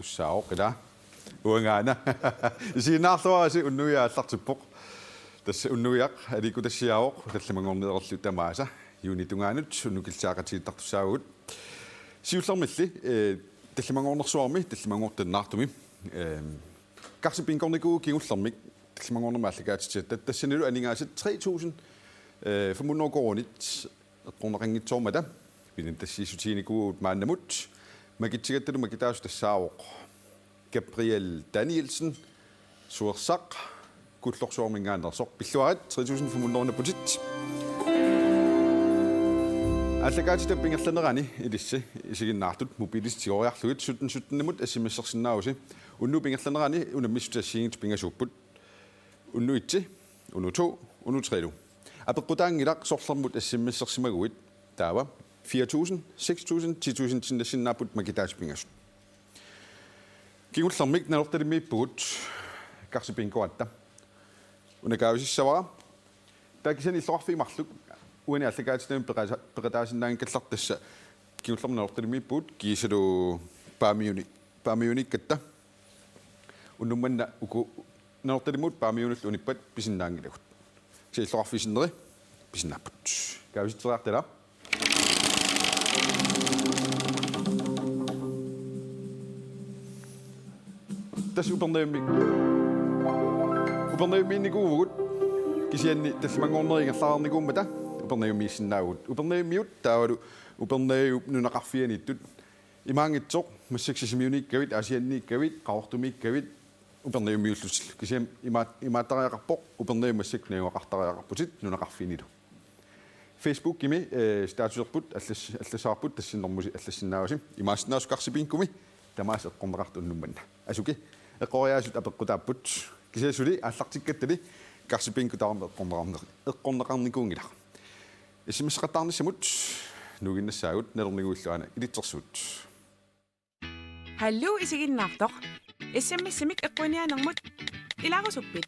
tussaaoq ila uangaana isiinaarluarasi unnuiaallartippoq tassa unnuiaq aliku tassiaoq tallamangornererlu tamaasa юуни тунгаанут унукилсаақатигиттартуссаагут сиуллэрмилли талламангорнерсуарми талламангортаннаартуми карсипинкорникуу кигуллэрмик талламангорнермааллакаатитсиат тассанилу анингаасат 3000 500 эққорнеқангитсоормата пинин тассиисутиникууут мааннамут макитсигатталу макитаасу тассаавоқ Gabriel Danielsen суерсақ куллорсуармингаанерсоқ пиллуарат 3500 путит аллагаатита пингерланерани илисси исигиннаартут мобилистигориарлугит 17-17-намут ассимассерсинааруси унну пингерланерани унаммиссутассиингит пингасууппут уннуитси унуту унутрелу апеққутаангилақ сорлермут ассимассерсимагуит таава 4000 6000 10000 тиннассиннааппут макитаасипингасут кигуллэрмик налерталимииппугут карсипинкуатта унакаависиссавара такисани иллоарфимарлук уани аллагаатинами пеқатаасиннаан каллартасса кигуллэрми налерталимииппугут кисалу паамиуниккатта уннумманна уку налерталимут паамиунуллу униппат писиннаангилагут се иллоарфисиннери писиннааппут каависитсериартала тас упернеумиинникуувгут кисианни талламангорнерингерлаарникууммата упернеумииссиннаагут упернеумиут таавалу упернеуп нунақарфианиттут имаангитсоқ массаксисимиуниккавит асианнииккавит қаортумииккавит упернеумиуллутил кисиам имааттариақарпоқ упернеумассак неуақартариақарпутит нунақарфиинилу Facebook кими статусерпут алласаарпут тассиннэрмуси аллассиннааваси имаассинаасу карсипинкуми тамаас эққорнеқартуннумманна асуки эққориаасут апеққутааппут кисиасули ааллартиккаттали карсипинку таарме эққорнеқарникуунгила исимиссеқаттаарниссамут нугиннассаагут налернигууллуана илитсерсуут Hallo исигиннаартоқ SMS-мик эққунианермут илаарусуппит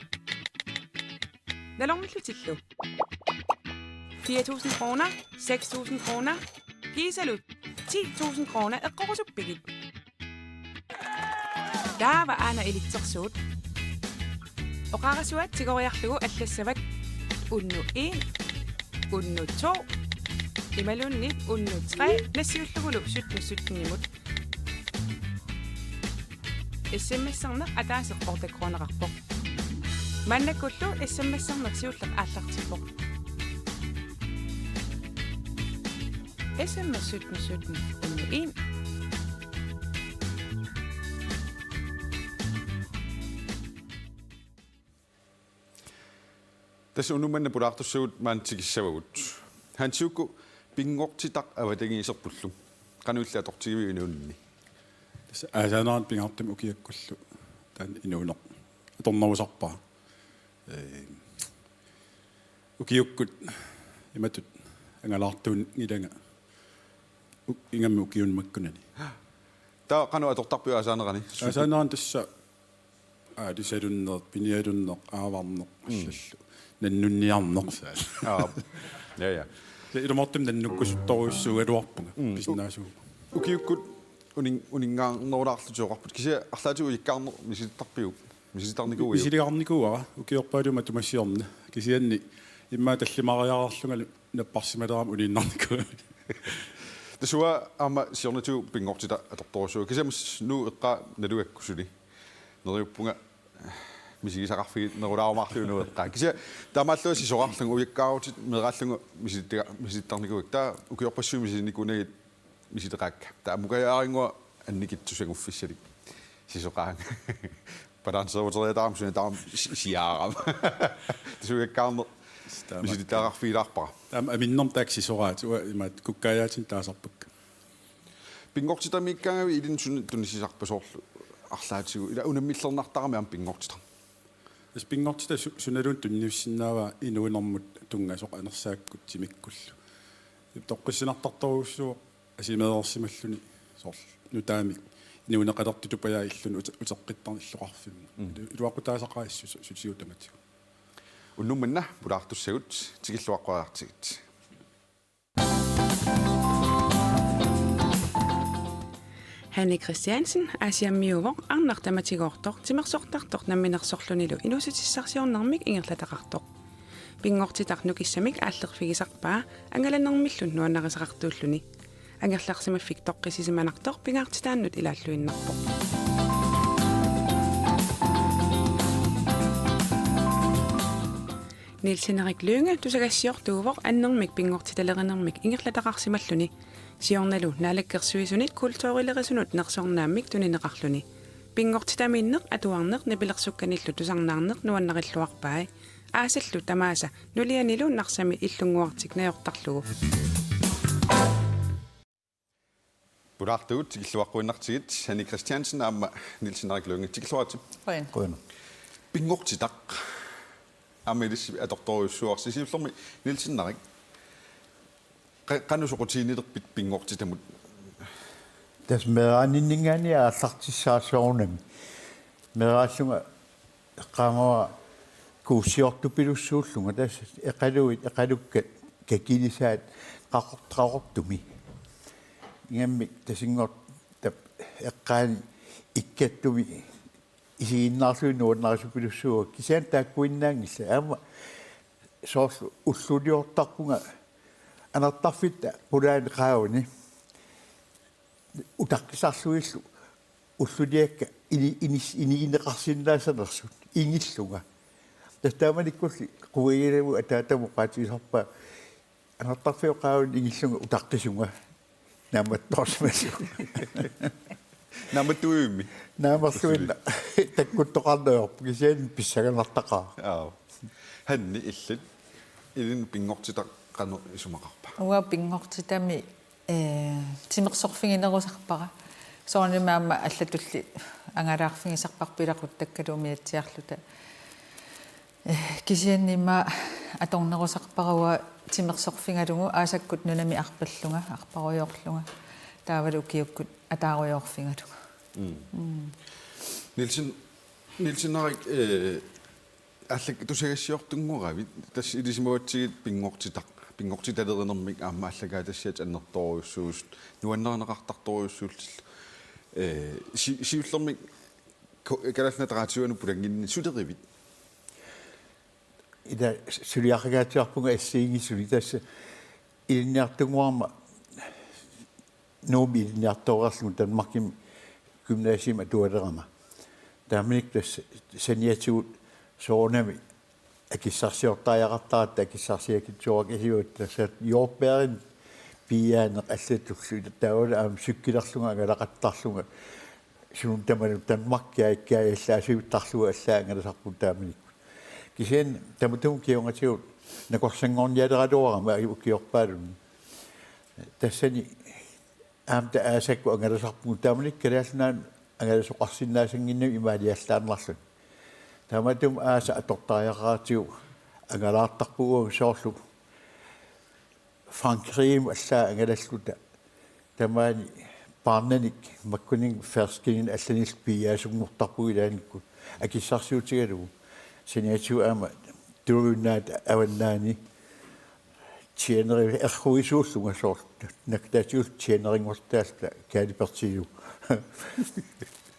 налерниллутиллу 4000 kroner 6000 kroner gisalut 10.000 kroner эққорусуппигит таава аана илитсерсуут оқарасуат тигориарлугу аллассават унну 1 унну 2 ималунни унну 3 нассиуллугулу сутнуссутниимут SMS-сарнеқ атаасеққортаккронеқарпоқ маннаккуллу SMS-сарнеқ сиуллеқ ааллартиппоқ SMS 1717 unnu 1 tässä unnumanna pulaartussugut maantikissavagут хансуукку пингортитақ аватагиисерпуллу канууллааторtigivii инуунни tässä аасаанаан пингартам укиаккуллу таан инуунеқ аторнерусарпаа укиуккут иматут ангалаартуун иланга ингамми укиунмаккунани таа кану атортарпиу аасаанерани аасаанаан тасса дисалуннер пиниалуннеқ ааварнеқ аллаллу наннунниарнеқ саа я илумортум наннуккусутторуйссуугалуарпунга писнаасуу укиуккут унингаарнерулаарлутиоқарпут кися арлаатигу иккаарнер миситарникуи мисилиарникуара укиорпаалума тумассиорна кисианни имма таллимариаарлунгалу наппарсималерам улиннарникуа тасуа аама сиорнату пингортита аторторусуу кисамс ну эққа налуаккусули нериуппунга мисигисақарфигит нерулаарумаарлуну эққа кися таамааллуаси соқарлугу уяккаарутит мерааллугу миситтарникуик таа укиорпассуми мисиникунагит миситеқаакка таа мукаяарингуа анникитсусагуффиссалик сисоқаан балансерутериатаарам таам сиаарам тасуяккаарнер мисититаарфилаарпара таам аминнерм таксисораат имаат куккаяатин таасарпак пингортитамиккаагави илинсуни тунисисарпасоорлу арлаатигу ила унаммиллернартарами ам пингортита ас пингортита суналуун тунниуссиннаава инуинэрмут тунгасоқ анерсааккут тимиккуллу тоққиссинартарторуссуу асимеерсималлуни сорл нутаами инуинеқалертутупаяа иллуни утеққиттарниллоқарфимма илуақутаасақаассу сутиутаматигу уннумманна пулаартуссагут тигиллуаққуаартигит Hanne Christiansen asiammiuvor arnartamatigortor timersortartor namminersorlunilu inusitissarsiornarmik ingerlataqartor pingortitarnukissamik aallerfigisarpaa angalannermillun nuannarisaqartuulluni angerlarsimaffik toqqisisimanartor pingaartitaannut ilaalluinnarpoq Nielsen-Erik Lønge tusagassiortuuvor annermik pingortitalerinermik ingerlataqarsimalluni siornalu naalakkersuisunit kultuurilerisunut nersornaamik tunineqarluni pingortitamiinneq atuarneq nipilersukkanillu tusarnaarneq nuannaqilluarpai ааsallu tamaasa nulianilu narsami illunguartik najortarlugu Budartuut tikilluaqquinnartigit Hanne Christiansen aamma Nielsen-Erik Lønge tikilluati. Quen. Pingortitaq aamilis atortoriussuarsisiullermi Nielsen-Erik qanusoqutiinerpit pingortitamut Tas meraaninningani aallartissaasuornami meraallunga qaangoa kuusiortupilussuullunga tas eqalukkat kakilisaat qaqortumi ingammik tasingort tap eqqaani ikkattumi isiinnaarlui nuunnaarisupilussuuga kisaan taakkuinnaangilla aama soorlu ulluliortarpunga anartarfitta pulaani qaavuni utaqqisarluillu ulluliakka iniineqarsinnaasanersut ingillunga tastaamanikkulli quigilamu ataatamu qaatigisarpa anartarfiu qaavuni ingillunga utaqqissunga naamattorsmalu naamatuimi naamerluinna takkuttoqarneorpu kisaan pissaganartaqaa Hanne illit ilin pingortitaq qanu isumaqarpa Uwa pingortitami timersorfinginerusarpara soornimaama аллатулли ангалаарфигисарпарпилақут таккалуумиатсиарлута кисианнима аторнерусарпаруа тимерсорфингалугу аасаккут нунами арпаллунга арпаруйоорлунга таавалу киуккут атааруйоорфингалугу Nielsen-Erik аллак тусагассиортунгуравит тас илисимуатсигит пингортиталеринермик аама аллагаа тассиат аннерторуйуссуус нуаннернеқартарторуйуссуулл сиуллермик калафнатаратиуану пулангинни сулеривит ида сулиаргаатиарпунга ассиигисули тасса илинниартунгуарма нууми илинниарторерлугу танмарким гимнасима туалерама таамик тасс саниатигут соонами акиссарсиортаajaqartarat акиссарсиакитсуакисиут тассат йорберин пиаанеқ аллатуллу таавала аам суккилерлунга агалақаттарлунга сунун таману танмаркиаиккааллаасиуттарлуга аллаангаласарпут тааманикку кисиан тамутум киунгатиут накорсангорниалератуарама укиорпаалун тассани аамта аасакку ангаласарпут тааманик калаалнаан ангаласоқарсиннаасангиннами имаалиаллаанерлун таматум ааса атортааягаатиу агалаартарпугу соорлу франкрим аллаа ангалаллута тамаани парнаник маккунин ферскин алланил пиаасугнортарпугу илааникку акиссарсиутигалугу синиатиу аама турунаат аваннаани ченери эрхуисууллунга соорлу нактаатиул ченерингортаалла калипертиу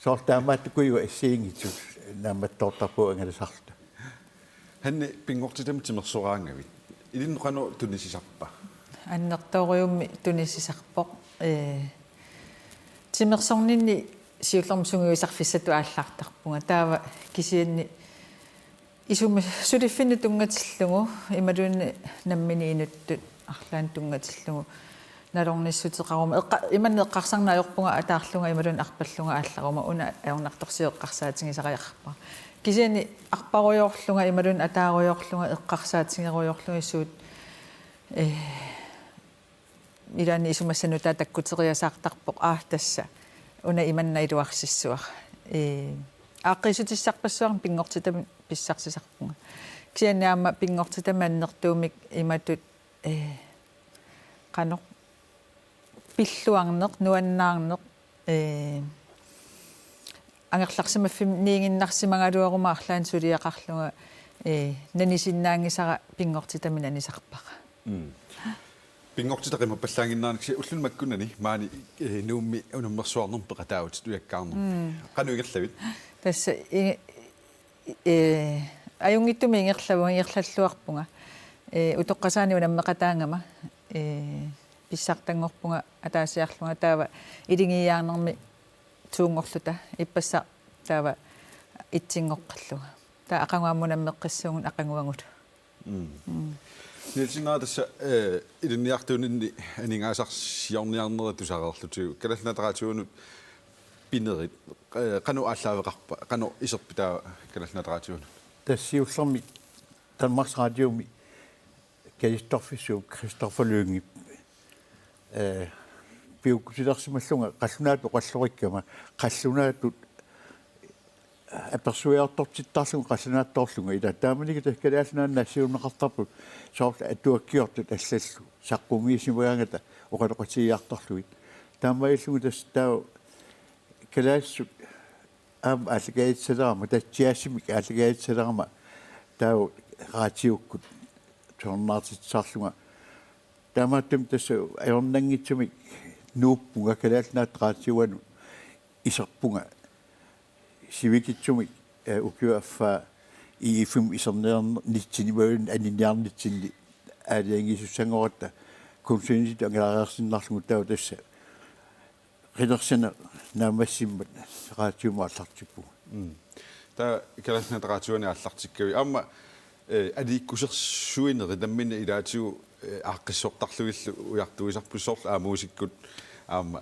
соортаамааттукуйу ассиингитсу нааматтортарпу ангаласарта Hanne pingortitam timersoraangavit илиннеқану тунисисарпа аннерториумми тунисисарпоқ тимерсорнинни сиуллэрмсунгуисарфиссату ааллаартарпунга таава кисианни исума сулиффинни тунгатиллугу ималуунни наммини инуттут арлаан тунгатиллугу налорниссутеқарума иманнеққарсарнаajorpunga атаарлунга ималуун арпаллунга аалларума уна аорнартарсиеққарсаатингисариарпа кисиани арпаруйоорлунга ималуун атааруйоорлунга эққарсаатингеруйоорлугиссуут илани исумассанута таккутериасаартарпоқ тасса уна иманна илуарсиссуар ааққисутиссарпассуарн пингортитами писсарсисарпунга кисианиаама пингортитамааннертуумик иматут qanoq пиллуарнеq нуаннаарнеq ангерларсимаффим ниингиннарсимагалуарума арлаан сулиақарлунга нанисиннаангисара пингортитамин анисарпаqa Pingortitaqima pallaanginnaaniksi ullun makkunani maani nuummi unammersuarnerpe qataavut tujakkaarner. Qanuigerlavit. Tässä ajungittumi ingerlavu ingerlalluarpunga. Utoqqasaani unammeqataangama. Pissartangorpunga ataasiarlunga taava ilingiyaarnermi tuungorluta ippassa taava itsingoqqalluga. Taa aqanguammunammeqqissuungun aqanguangut. Nielsinaa tässä ilinniartuuninni aningaasarsiorniarnera tusaqerlutu kalalnataraatuunut pinerit qanu aalлaaveqarpa qanu iserpitaa kalalnataraatuunut. Tassiullermi Danmarks Radiomi Christoffer Lyngip piukkusilersimallunga qallunaatu qallorikkama qallunaatut apersuiartortittarlunga qallunaattorlunga ila taamaniki takkalaasnaannassiunneqartarput soorla atuakkiortut allallu saqqumiisimuangata oqaloqatiiartorluit taamaillungu tastaa kalaassut allagaitsalerama tatsiassimik allagaitsalerama taa raatiukkut tornaartitsarlunga taamaattum tassa ajornangitsumik nuuppunga kalaalnaat raatiuanu iserpunga sivikitsumik ukiuaffa iifum iserneernitsinimaun aninniarnitsinni aaliangisussangoratta kunsuinsit angalaarersinnarlugu taa tassa qilersana naamassimmat raatiuma allartippu taa kalalnataraatuani allartikkavi amma aliikkusersuineri tammina ilaatiu aaqqissortarlugillu ujartuisarpussorlu aamuusikkut aama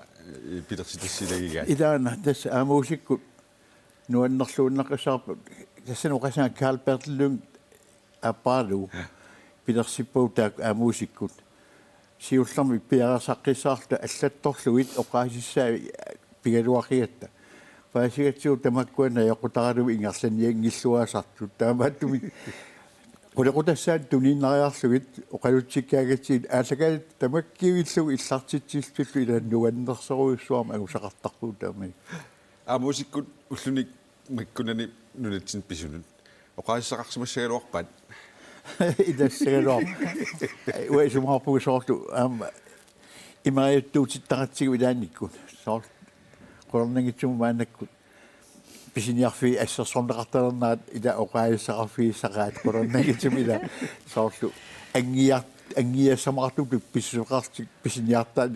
pilersitassilagigaat ilaana tassa aamuusikkut nuannerluunneqasaarput tassanu qasaan Carl Bertelung appalu pilersippu taak aamuusikkut siullermi piarasaqqissaarta allattorluit oqaasissaa pigaluaqiatta paasigatsiu tamakkuana yoqutaralu ingerlaniangilluasartu taamattumi qulaqutassaan tuninnariarlugit oqalutsikkaagatsiin aallagaat tamakkiuillugu illartitsillullu ilaannuannerseruissuarma agusaqartarpuu taamani aamuusikkut ullunik makkunani nunatsin pisunut oqaasissaqarsimassagaluarpaat idassagaluar uisumarpuusoorlu aama imariuttuutittaqatsigu ilaanikku soor qolernangitsumu maanakkut pisiniarfi assерсорнеқарталернаат ила оqaajissaqarfiissaqaat qolernangitsum ila soorlu ангиассамартук писсуқартик писиниартаа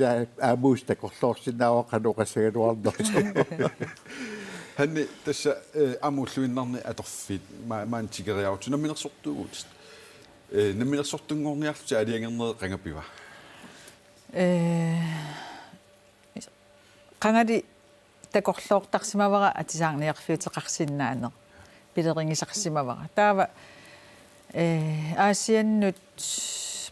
аамууста корлоорсинааваққану қассагалуарнерсо Hanni tässä aamulluinnarni atorfit maantikeриaartu namminersortuugut namminersortunngorniarluta aliangerneq qangapiva qangadi takorloortarsimavara atisaarniarfiuteqarsinnaane pileringisarsimavara taava aasiannut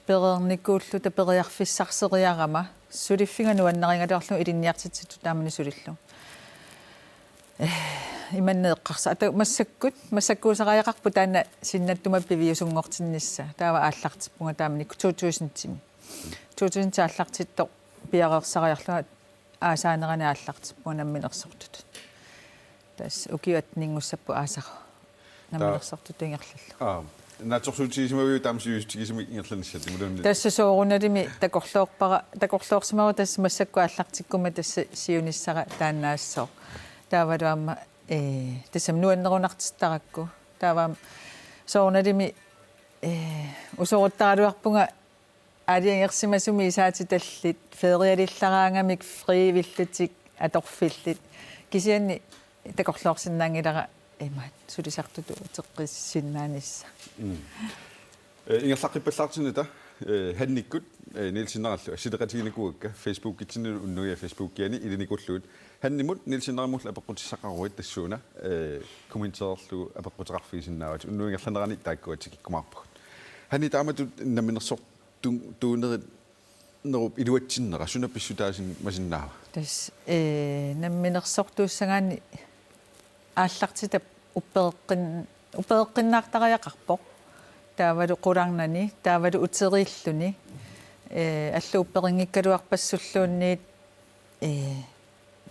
perernikkuulluta periarfissarseriarama suliffinga nuanneringaluarlu ilinniartitsittu taamani sulillu imanneeqqarsa ata massakkuusaqajaqarpu taana sinnattuma piviusungortinnissa taava aallartippunga taamani 2000-timi 2000 aallartitto piareersariarluga aasaanerani aallartippunga namminersortut taas ukiuatningussappu aasaqu namminersortut ingerlallu naatsorsuutiisimaviu taamsiustigisimi ingerlanissat mulunni tässä soorunalimi takorloorsimava tässä massakku aallartikkuma tässä siunissara taannaassoo taavaruamma tässä nuannerunartistarakku taavaam soorunalimi usoruttaraluarpunga aliangersimasumi isaatitallit ferialillaraangamik frivillutik atorfillit kisianni takorloorsinnaangilara imat sulisartutu teqqissinnaanissa ingerlaqqippallaartinita hannikkut niilsinnerallu assileqatiginikuukka Facebook-kitsinnu unnugia Facebook-kiani ilinikulluut hannimut niilsinneramullu apeqqutissaqaruit tassuuna kommenteerlu apeqqutaqarfiisinnaawat unnuingerlanerani taakkuatikikkumaarput hanni taamatut namminersortuunerit nerup iluatsinnera sunapissutaasin masinnaava tas namminersortuussagaani aallartita upeeqqinnaartariaqarpoq taavalu qularnani taavalu uterilluni allu upperingikkaluarpassulluunniit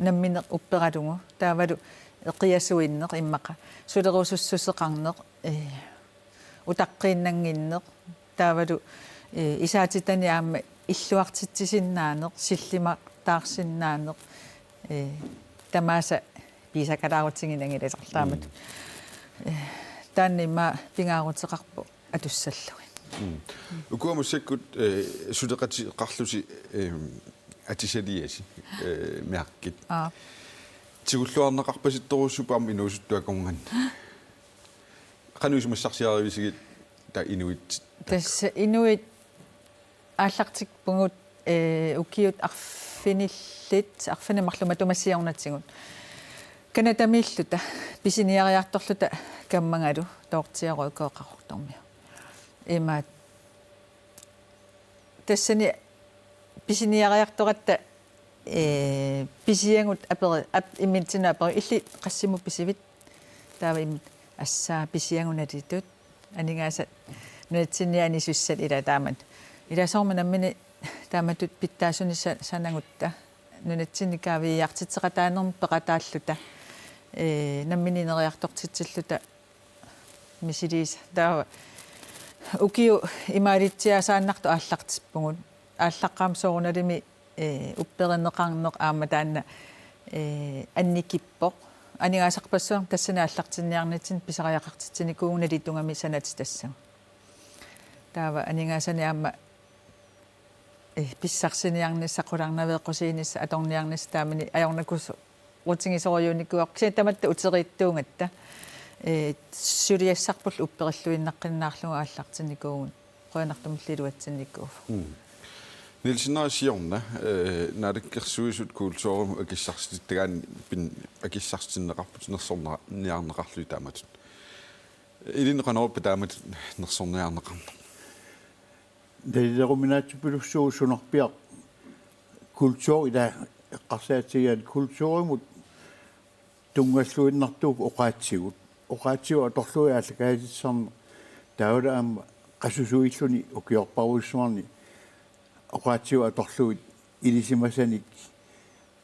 namminer upperalungu taavalu eqiasuinneq immaqa sulerusussuseqarneq utaqqinanginneq taavalu исаатитани аама иллуартитсиннаанеq силлимартаарсиннаанеq тамааса писакалаарутсигинангиласарлаамат тааннима пингаарутеқарпу атуссаллуги укуамуссаккут сулеқати қарлуси атисалиаси меақкит тигуллуарнеқарпаситторуссупаама инуусуттуаконган qanusmassarsiaravisigiit ta inuit тасса инуит ааллартикпугут укиут арфинамарлума тумассиорнатсигут канатамииллута писиниариарторлута каммангалу тоортиаруиккоэқарторторми има тассани писиниариарторатта писиангут апери иммитсина апери илли qassimu pisivit таава иммит ассаа писиангунатитут анигааса нутсинниани суссат ила таамат иласоорманаммини тааматут питтаасунисса санагутта нунатсинникаавиартитсеқатаанерм пеқатааллута наммининериартортитсиллута мисилис таава укиу имаалитсиасааннарту ааллартиппугут ааллаққаам соорналими упперинеқарнеқ аама таанна анникиппоқ анигаасарпассуам тассана ааллартинниарнитсин писариақартитсиникуугунали тунгами санати тассаа таава анигаасани аама писсарсиниарниссақуларнавеэққусиинисса аторниарнисса таамани аёрнакус рутингисориуникуақ таматта утерииттуунгатта сулиассарпул уппериллуиннаққиннаарлуга ааллартинникуугун қуянартумиллилуатсинникууф нилсинаасиорна наалаккерсуисут куулсоорум акиссарситагаан пин акиссарсиннеқарпут нерсорниарнеқарлуи тааматут илинеқанеруппа таамат нерсорниарнеқарна дэрэруминаатсупилуссуусунарпиар культур ида эққарсаатигаан культуримут тунгаллуиннартуук оқаатсигут аторлуи ааллакаатитсарна таулаама қасусуиллуни укиорпаруиссуарни оқаатсиу аторлуит илисимасаник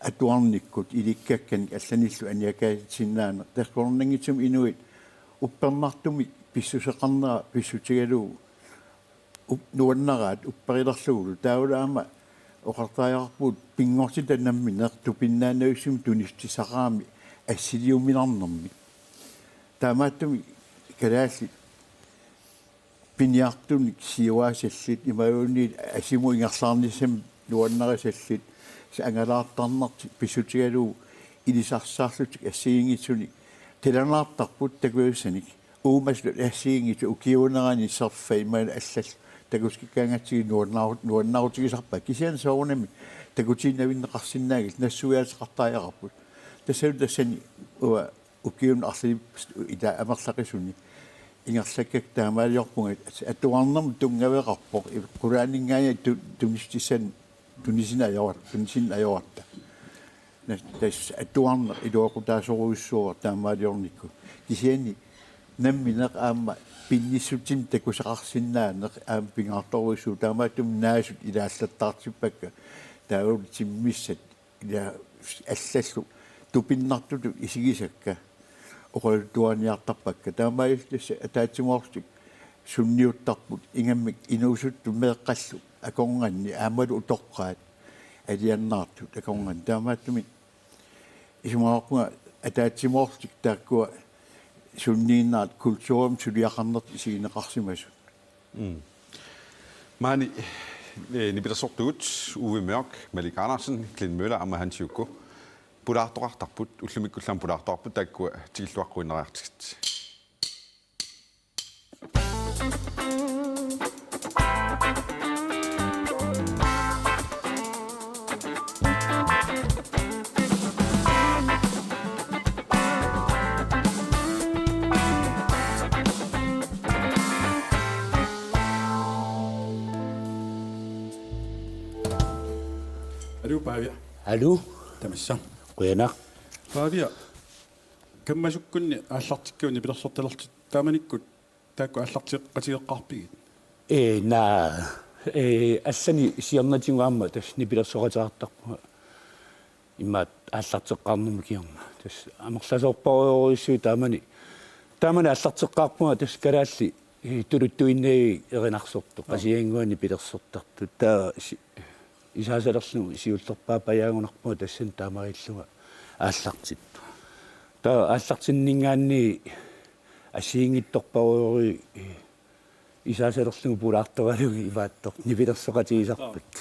атуарниккут иликкакканик алланиллу аниакаатитсиннаана таскорнангитсум инуит уппернартуми писсусеқарнера писсутигалуу нуаннараат упперилерлугулу таулаама оқартаажарпут пингорсита намминеқ тупиннаанаусум тунистисараами ассилиуминарнэрми таамааттуми калаалли пиниартуник сиуаасаллит имаюунни асиму ингерлаарнисам нуаннарисаллит саангалаартарнарти писсутигалуу илисарсаарлутик ассиингитсуни теланаартарпут такуйуссаник уумаслу ассиингиту укиунерани сарфаймаана аллал такускиккаангатсиги нуаннарутигисарпа кисиан соорнами такутииннавиннеқарсиннаагил нассуяасеқартааяқарпут тассани уа укиун арли ида амерлақисуни ингерлаккак таамаалиорпунга атуарнерм тунгавеқарпоқ кулаанингаая тунистисан тунисинаажорта тас атуарнер илуақутаасоруиссуа таамаалиорникку кисиани намминеқ аама пинниссутим такусеқарсиннаанеқ аама пингаарторуиссуу таамаатум наасут илааллаттаартиппакка таавултиммиссат ила аллаллу тупиннартуту исигисакка оқолтуаниартарпакка таамаилласса атаатсимуарстик сунниуттарпут ингаммик инуусутту меэққаллу акорнганни аамалу уторқаат алианнаартут акорнган таамааттуми исумаақунга атаатсимуарстик тааккуа sunniinnaat kultuurum suliaqarnert isigineqarsimasut maani nipitasortugut Uwe Mørk Malik Andersen Glenn Møller amma Hans-Jukko pulaartoqartarput ullumikkullaan pulaartoqarput taakkua tigilluaqquineriartikit Алу. Тамисса. Quena. Паавиа. Каммасуккунни ааллартиккуни пилерсорталерти тааманиккут таакку ааллартиққатиеққарпигит. Ассани сиарнатингуамма тас нипилерсоратаартарпа. Иммаат ааллартеққарнуму киорна. Тас амерласоорпаруйориссуи таамани ааллартеққарпуга тас калаалли tuluttuinne erinarsortu qasianguani pilersortartu taa isaasalernu siullerpaapajaangunarpua tassan taamarilluga aallartittu taa aallartinningaanni ассиингитторпаруйори исаасалерлугу пулаартораалуги ивааттор нипилерсоқатигисарпак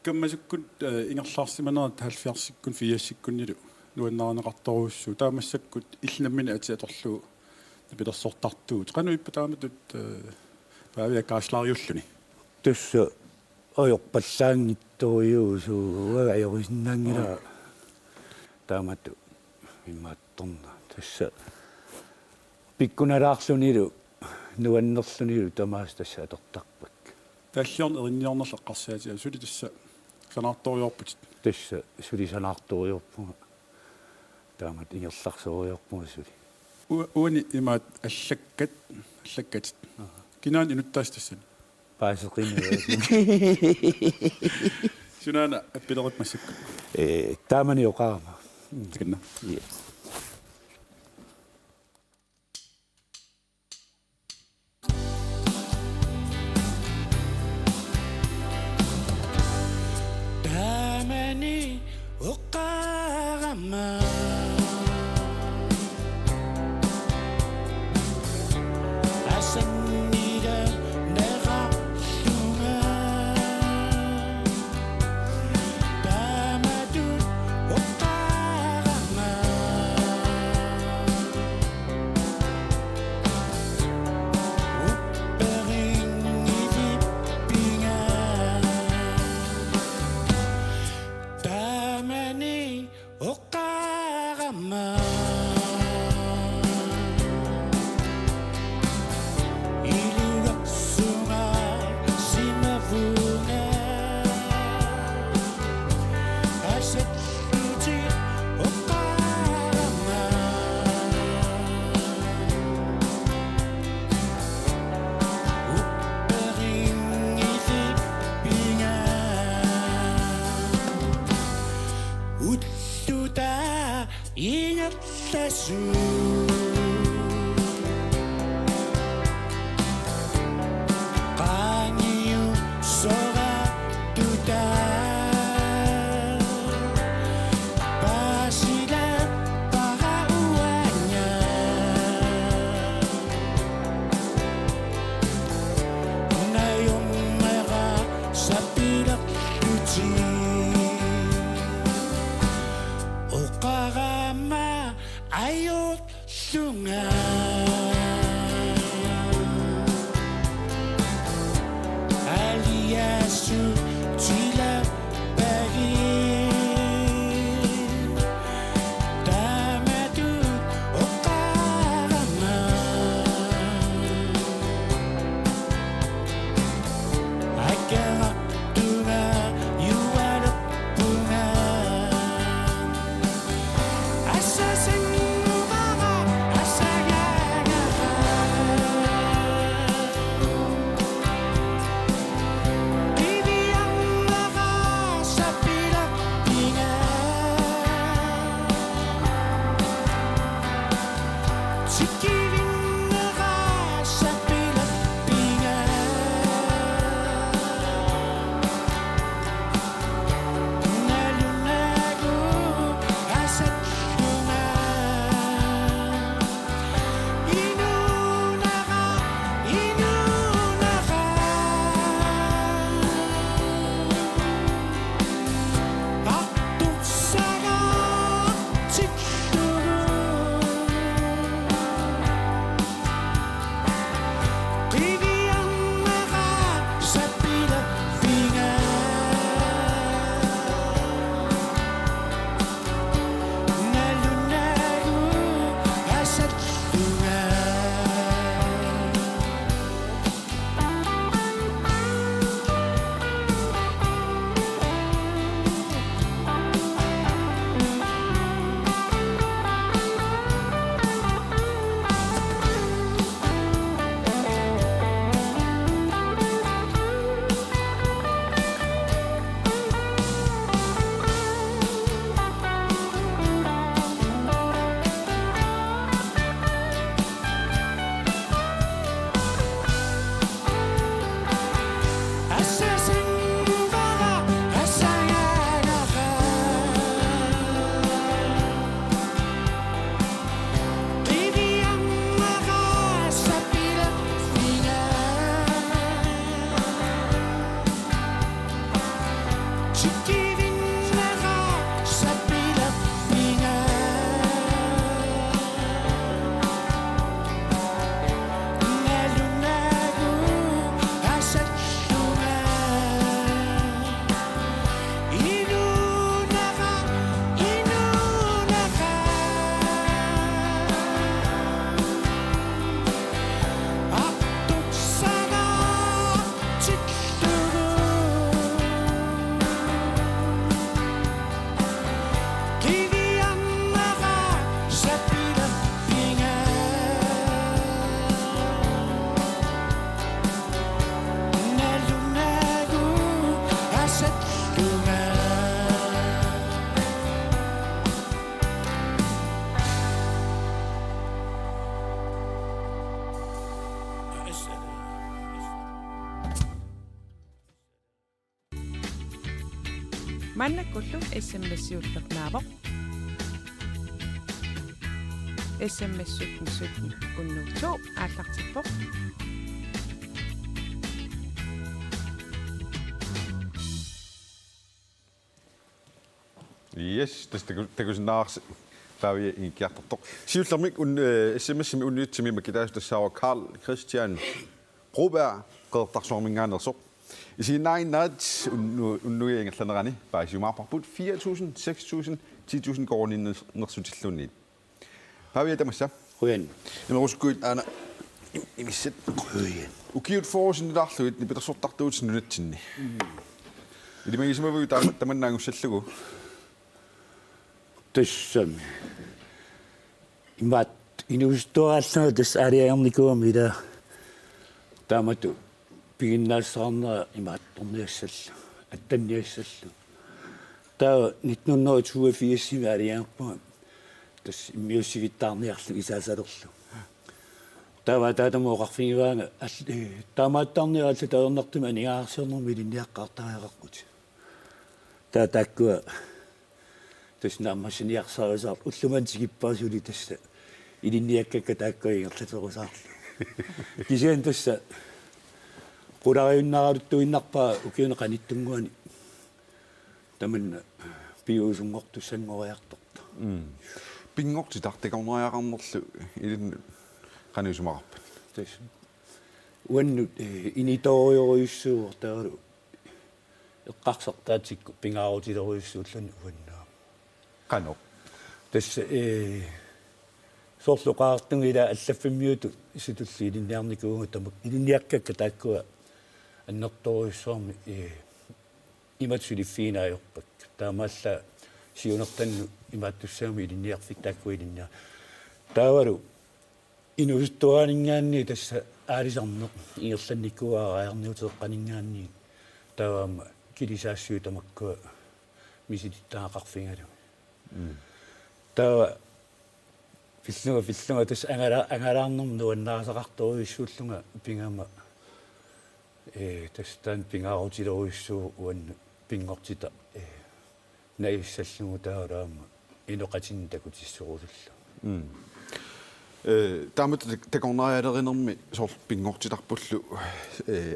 каммасуккут ингерлаарсиманера 70-сиккун 80-сиккуннилу нуаннаарнеқарторуссу таамассаккут иллнаммини атиаторлугу нипилерсортартугут қануиппа тааматут паавиаккааслаариуллуни тусса оёрпаллаангитториуусу ажорисиннаангила таамату имаатторна тусса пиккуналаарсунилу нуаннерлунилу тамаас тасса атортарпак тааллиорн эринниорнерл эққарсаатиа сули тасса санаарториорпут тасса сули санаарториорпуга таамат ингерларсориорпуга сули уани имаат аллаккат кинаан инуттаас тассани паасеқимуа сунаана аппилерит массакку таамани оқарама тикна Ayot Mannakullu SMS-siullernaavoq. SMS 17 17 unnuutsu aallartippoq. Yes, tästä naars päiviä i kjartartoq. Siullermik SMS-mi unniutsimi makitaas tassaawa Karl Christian Broberg qeertarsormingaanерsoq. Isiinain naat unnuiangallanерani paisiumaarparput 4.000, 6.000, 10.000 korninnersutilluunniit. Päiviä tamassa. Huyen. Imeruskuit aana imissit. Huyen. Ukiut forsinnilarluit nipitersortartuutsinunatsinni. Ili magisumavui tamannaangussallugu. Tussam. Imat inustoallu tas ariarnikuumi ida taamatu piginnaassaarnera imat torniassallu attanniassallu taa 1984 ariarpua tas immiussigittaarniarlu isaasalerlu taava taatamuoqarfigivaanga taamaattarniarallu taernertuma anigaarsiornermi linniaqqaartariaqarput taa taakkua tas naammassiniarsaarisaar ullumantigippaasuli tassa ilinniakkakka taakkuaingerlaterusaarlu kisian tassa qulariunnaraluttuinnarpaa ukiuneqanittunguani tamanna piuusungortussangoriartorta pingorti tartikorneriaqarnerlu ilin qanusumararpat tas uannut initorioriussuur taalu eqqarsartaatikku pingaarutileruissuullani uannaa qano tas sorluqaartungila allaffimmiutu isitulli ilinniarnikuunga tamak ilinniakkakka taakkua annertoruissuarmi imatsuliffiinaajorpak taamaalla siunertannu imaattussaami ilinniarfik taakkua ilinnia taavalu inusuttuaaningaanni tassa aalisarneq ingerlannikkuaaraarniuteqqaningaanni taavaama kilisaassiutamakku misitittaaqarfingalu taava fillunga tas angalaarnerm nuannaasaqartoruissuullunga pingama tas taan pingaarutileruissuu uannu pingortita naissallungu taalaama inoqatin takutissurusullu taamat takornerialerinermi sor pingortitarpullu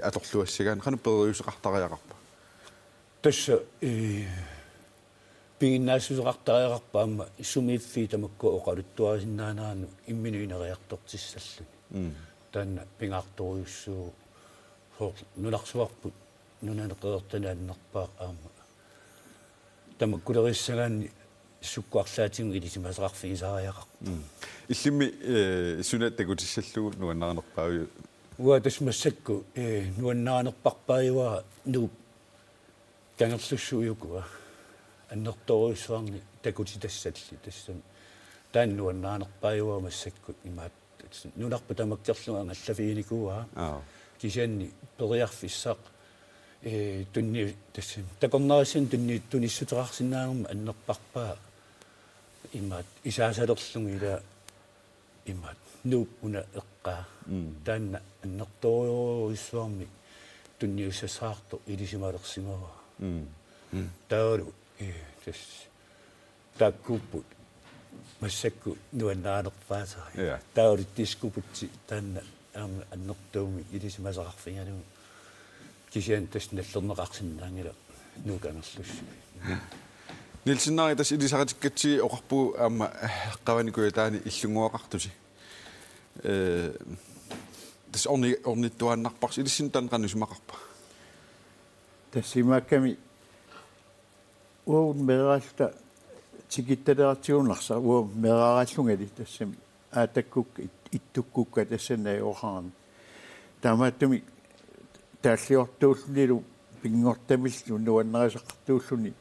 atorluassigaan qanu periuseqartariaqarpa tassa pinginnaassuseqartariaqarpaama sumiiffii tamakku oqaluttuasinnaanaanu imminuineriartortissalluni taanna pingaartoruissuu nunarsuarput nunaneqeertanaannerpaa aama tamakkulerissagaanni sukkuarlaatingu ilisimasaqarfigisaariaqarpu illimmi sunat takutissallugu nuannaanerpaaviu ua tasmassakku nuannaanerparpaayuaa nuup kangerlussuuyukua annertoruissuarni takutitasalli tassam taan nuannaanerpaayuaa massakku imaat nunarpu tamakkerluga allafiinikuaa kisianni periarfissaq tunni tassam takorneriassan tunni tunissuteraarsinnaanerma annerparpaa imaat isaasalerlungila imaat nuup una eqqaa taanna annertoruissuarmi tunniussasaarto ilisimalersimava taavalu tas taakkuupput massakku nuannaanerpaasari taavalu tiskuputsi taanna aama annertuumi ilisimasaqarfingalugu kisian tas nallerneqarsinnaangila nuukangerlussu Nilsinnari tas ilisaqatikkatsi oqarpu aama qavanikuya taani illunguaqartusi tas ornittuaannarpars ilissin tan qannusumaqarpa тассимаакками уун мераалта тикитталератигуннарса уу мерааллунгали тассами аатаккук иттуккукка тассанаа иорхаарни таамааттуми тааллиортууллилу пингортамиллу нуаннерисақартууллуни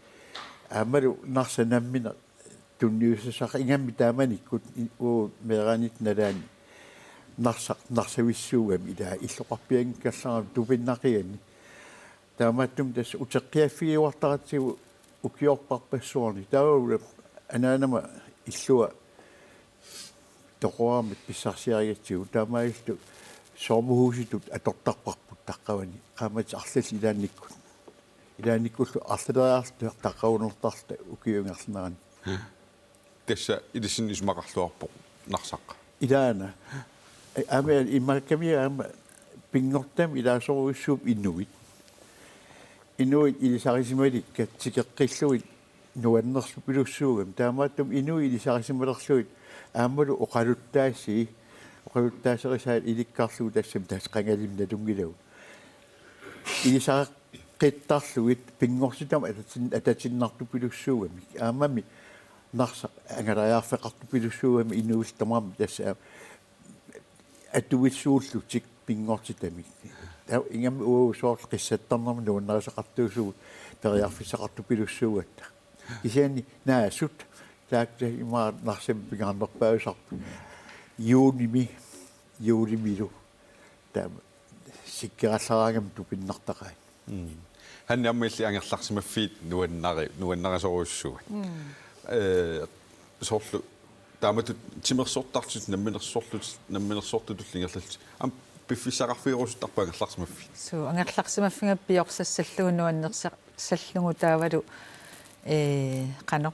аамалу нарсанаммина тунниусасақ ингамми тааманиккут уу мераанит налаани нарсависсуугами илаа иллоқарпиангккаллара тупиннақиани таамааттум тас утеққиаффигиуартаратсигу укиорпарпассуарни тааула анаанама иллуа тоқуармит писсарсиаригатсигу таамаиллу соомухууситут атортарпарпут таққавани qaamati arlal ilaannikkut илааниккуллу арлалераарту таққауnertarta укиунгарнерани тасса илисин исмақарлуарпо нарсаққа илаана аме имакками ама пингортам илаасоруссууп иннуит илисарисималикка тикеққиллуит нуаннерсу пилуссуугам таамааттум инуи илисарисималерлуит аамалу оқалуттаасерисаат иликкарлуу тассам тас қангалимна тунгилау илисаққиттарлуит пингорситам ататиннарту пилуссуугами аамами нарса ангалаяарфеқарту пилуссуугами инуистамаами тасса атуиссууллутик пингортитами таа ингам уусоорл қиссаттарнерми нуаннерисақартуусуу периарфиссақарту пилуссуугатта исяни наасут таакта имаа нарсам пигааннерпаусарпу юунимилу таа сиккераллараангам тупиннартақай хан яммилли ангерларсимаффиит нуаннарисоруссугат соорлу тааматут тимерсортартут намминерсорту туллингерлалти ам пиффисақарфиорусуттарпа ангерларсимаффи су ангерларсимаффинга пиорсассаллугу нуаннерсаллугу таавалу qano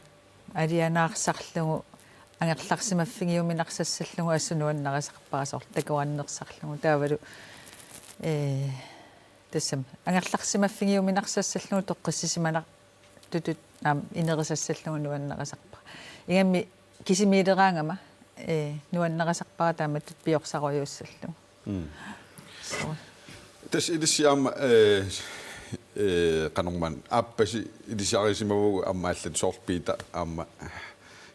алианаарсарлугу ангерларсимаффигиуминарсассаллугу ассунуаннарисарпарасоор такуаннерсарлугу таавалу тассам ангерларсимаффигиуминарсассаллугу тоққиссисиманар тутут наам инерисассаллугу нуаннерисарпа игамми кисимиилераангама нуаннерисарпара тааматтут пиорсаруйуссаллугу тас илисиама канорман аппаси илисиарисимавугу аммааллат соорпиита аама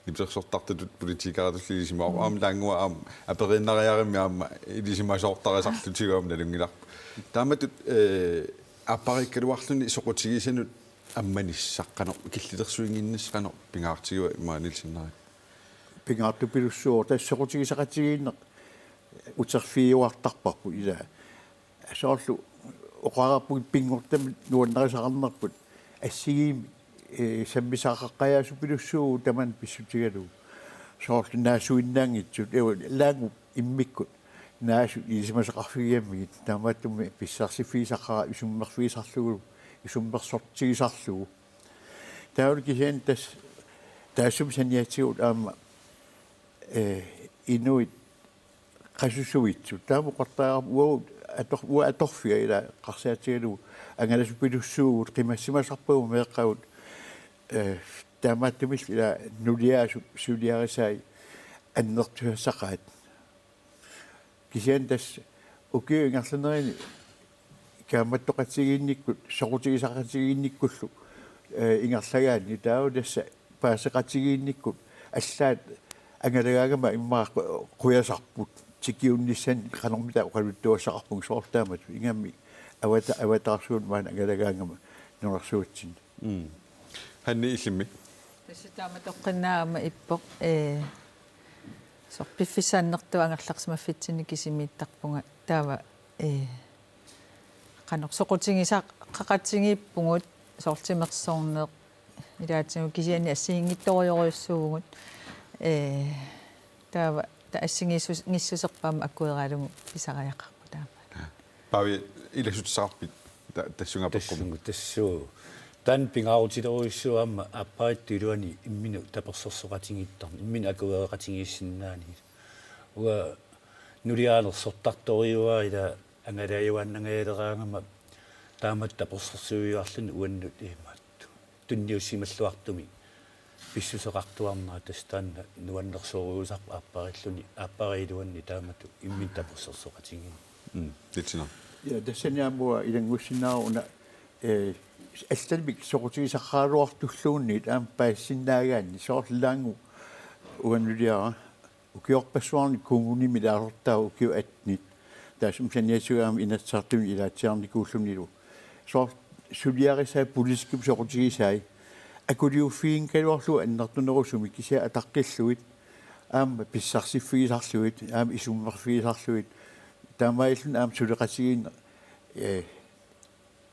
нипсерсортартут политикаратуллисимаа аама таангуа аама апериннариарими аама илисимасоортарисарлутигуам налунгиларпа тааматут аппариккалуарлуни исоқутигисанут амманиссаққано киллилерсуингиннассақано пингаартигуа имаанилсиннари пингаарту пилуссуу тассоқутигисақатигиинне утерфиуартарпарпу ила соорлу оқараппут пингортам нуаннерисақарнерпут ассигиими саммисаақаққаяасу пилуссуу таман писсутигалу соорлу наасуиннаангитсут лаагу иммиккут наасу исимасақарфигиаммигит таамааттумми писсарсиффиисаққара исуммерфиисарлугу исуммерсортигисарлугу таавал кисиан таассум саниатсигут аама инуит qasusuitsu taamu qartaarap uа аторфиа ила qarsaatigaluu ангаласу пилуссуугут qimассимасарпагу меэккагут таамааттумил ила нулиаасу сулиарисаи аннертуассақаат кисиан тас укиунгарлунерини кааматтоқатсигиинниккут соқутигисақатигиинниккуллу ингерлагаани таау тасса паасеқатигиинниккут аллаат ангалагаагама иммаа қуясарпут тикиунниссан канормита оқалуттуассақарпуг соортаамат ингамми аватаарсуун маан ангалагаангама норсуутсин ханни иллимми тассатаама тоққиннаама иппоқ сорпиффисааннертуа ангерларсимаффитсини кисимииттарпунга таава qanor soqutigisaaq qaqatsigiippungut soortimersoorneeq ilaatigu kisiani assiingittorioriussuugut taava taassigissuserpaama akkueraalugu pisariaqarpu taapa paavi ilasutsaarpit tassungapakkum тассуу тан пингаутилоруиссуамма аппариттилуани иммину таперсорсоқатингиттарни иммин акуеқатингиссиннаани уа нулиаанерсортарториуа ила ангалааюаннангаалераангама таамат таперсорсуиуарлун уаннут имаатту тунниуссималлуартуми писсусеқартуарнаа тастаанна нуаннерсоруусарп аппариллуни аппарилуанни таамату иммин таперсорсоқатингин титсина я дэсэниамуа илангуссинааруна асталбик соқутигисаққаалуартуллуунниит аам паассиннаагаанни соорлаангу уаннулиара укиорпассуарни кунгуними лаалертаа укиу атнит таасум саниасугаам инатсаартуми илаатсиарникууллунилу соор сулиарисаа политикум соқутигисаи акулиуффиин калуарлу аннартунерусуми кися атаққиллуит аама писсарсиффигисарлуит аама исуммерфигисарлуит таамаиллун аама сулеқасигин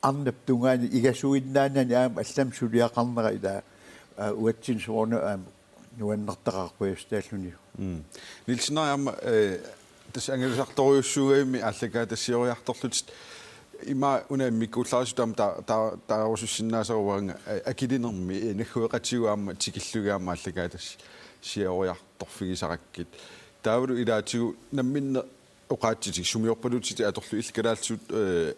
арнаптунгаани игасуиннаанани аама аллам сулиақарнера ила уатсин соорна аама нуаннартақарпуястааллуни нилсинариама тас ангелисарториуссуугаими аллакаа тассиориарторлутит има уна миккууллаарисутаама таарусуссиннаасаруаанга акилинерми наггуэқатигуаама тикиллугаама аллагаатас сиаориарторфигисараккит таавалу илаатигу намминне оqaатситик сумиорпалутити аторлу иллкалаалсут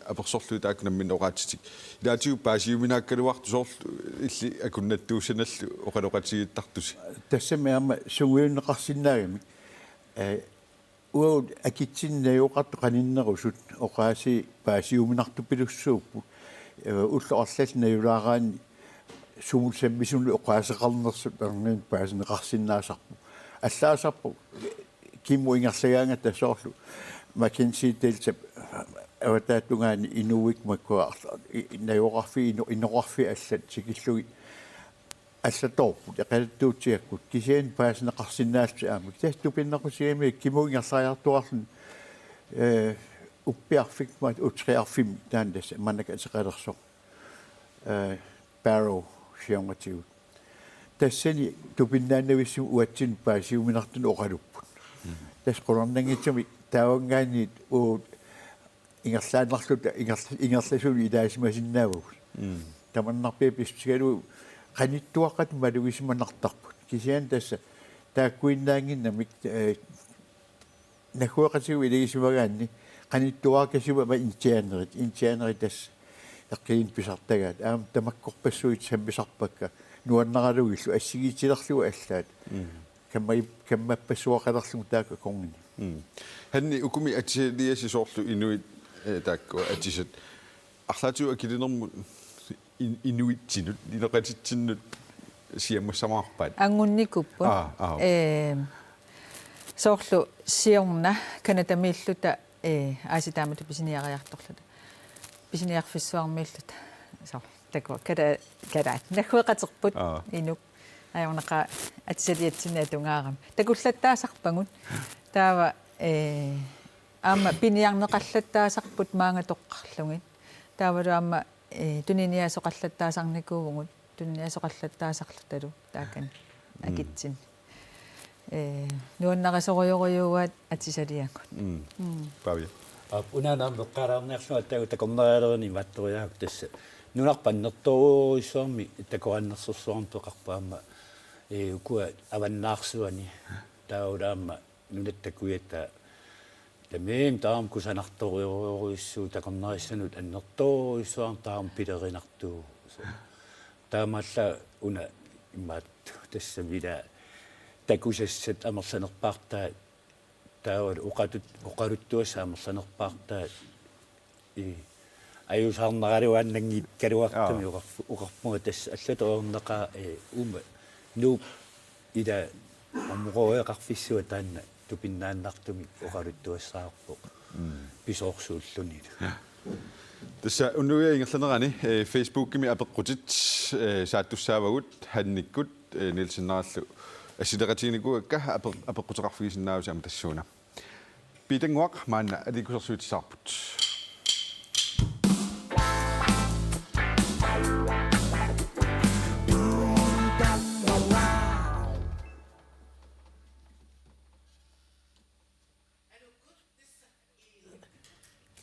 аперсорлу таак намминне оqaатситик илаатигу паасиуминааккалуарту соорлу илли акуннаттуусаналлу оқалоqатигиттартуси тассамиама сугуиннеқарсинаагами уут акитсиннаиоқарту қаниннерусут оqaasi паасиуминартупилуссууппу уллу арлалнаюлаараани сумулсаммисунлу оqaасеқарнерсут арнин паасинеқарсиннаасарпу аллаасарпу киммуингерлагаанга тассоорлу маккенси телтап аватааттунгаани инуик маккуа наюоқарфи иноқарфи аллат сикиллуги аллаторпут эқалаттуутсиаккут кисиан паасинеқарсиннаалти аамак таступиннақусиами кимуингерлариартуарлун уппиарфик мат утриарфим таандас маннака атеқалерсо барроw шиангатигут тассани тупиннааннависсу уатсин паасиуминартун оқалуппут тас қорнангитсами таавангаани уу ингерлаанерлута ингерласули илаасимасиннаавус таманнарпи пистигалу qanittуақат малугисиманартарпут кисиан тасса тааккуиннаангиннамик нахуақатигу илагисимагаанни qanittуаакасума интианерит тасса эққиин писартагаат аам тамаккорпассуит самписарпакка нуаннералугиллу ассигиитилерлуга аллаат каммаппассуақалерлугу таакка конгини ханни укуми атсилиаси соорлу инуит таакку атисат арлаатиу акилинермут инуитсинут илеқатитсиннут сиаммассамаарпаат ангунникуппут соорлу сиорна канатамииллута ааситаамату писиниариарторлута писиниарфиссуармииллута соо таква кадаат нахуэқатерпут инук аёрнақа атсалиатсинаа тунгаарам такуллаттаасарпагут таава аама пиниарнеқаллаттаасарпут маангатоққарлугит таавалу аама туниниасоқаллаттаасарникуугугут туниниасоқаллаттаасарлуталу таакан акитсин нуаннарасориориуаат атисалиакут пави унанаам меққараарниарсуа тагу такорнериалерни матториаак тасса нунарпаннерторуисуарми такораннерсэрсуарм пеқарпаама укуа аваннаарсуани тааулаама нунаттакуята тамеем таам кусанарториориуссуу такорнериссанут аннерторуисуарм таам пилеринартуу таамалла уна иммаат тассамила такусассат амерсанерпаартаа таавал уқалуттуасса амерсанерпаартаа аюусаарнералуааннангит калуартами уқарпуга тасса аллаторернеқаа ума нуу ида аммуроеқарфиссуа таанна тупиннааннартуми уқалуттуассаарпоқ писоорсууллуни тасса уннуя ингерланерани фейсбуккими апеққутит сааттуссаавагут ханниккут нилсиннараллу ассилеқатигникуакка апеққутеқарфигисиннаависаама тассууна питангуақ маанна аликусерсуутисаарпут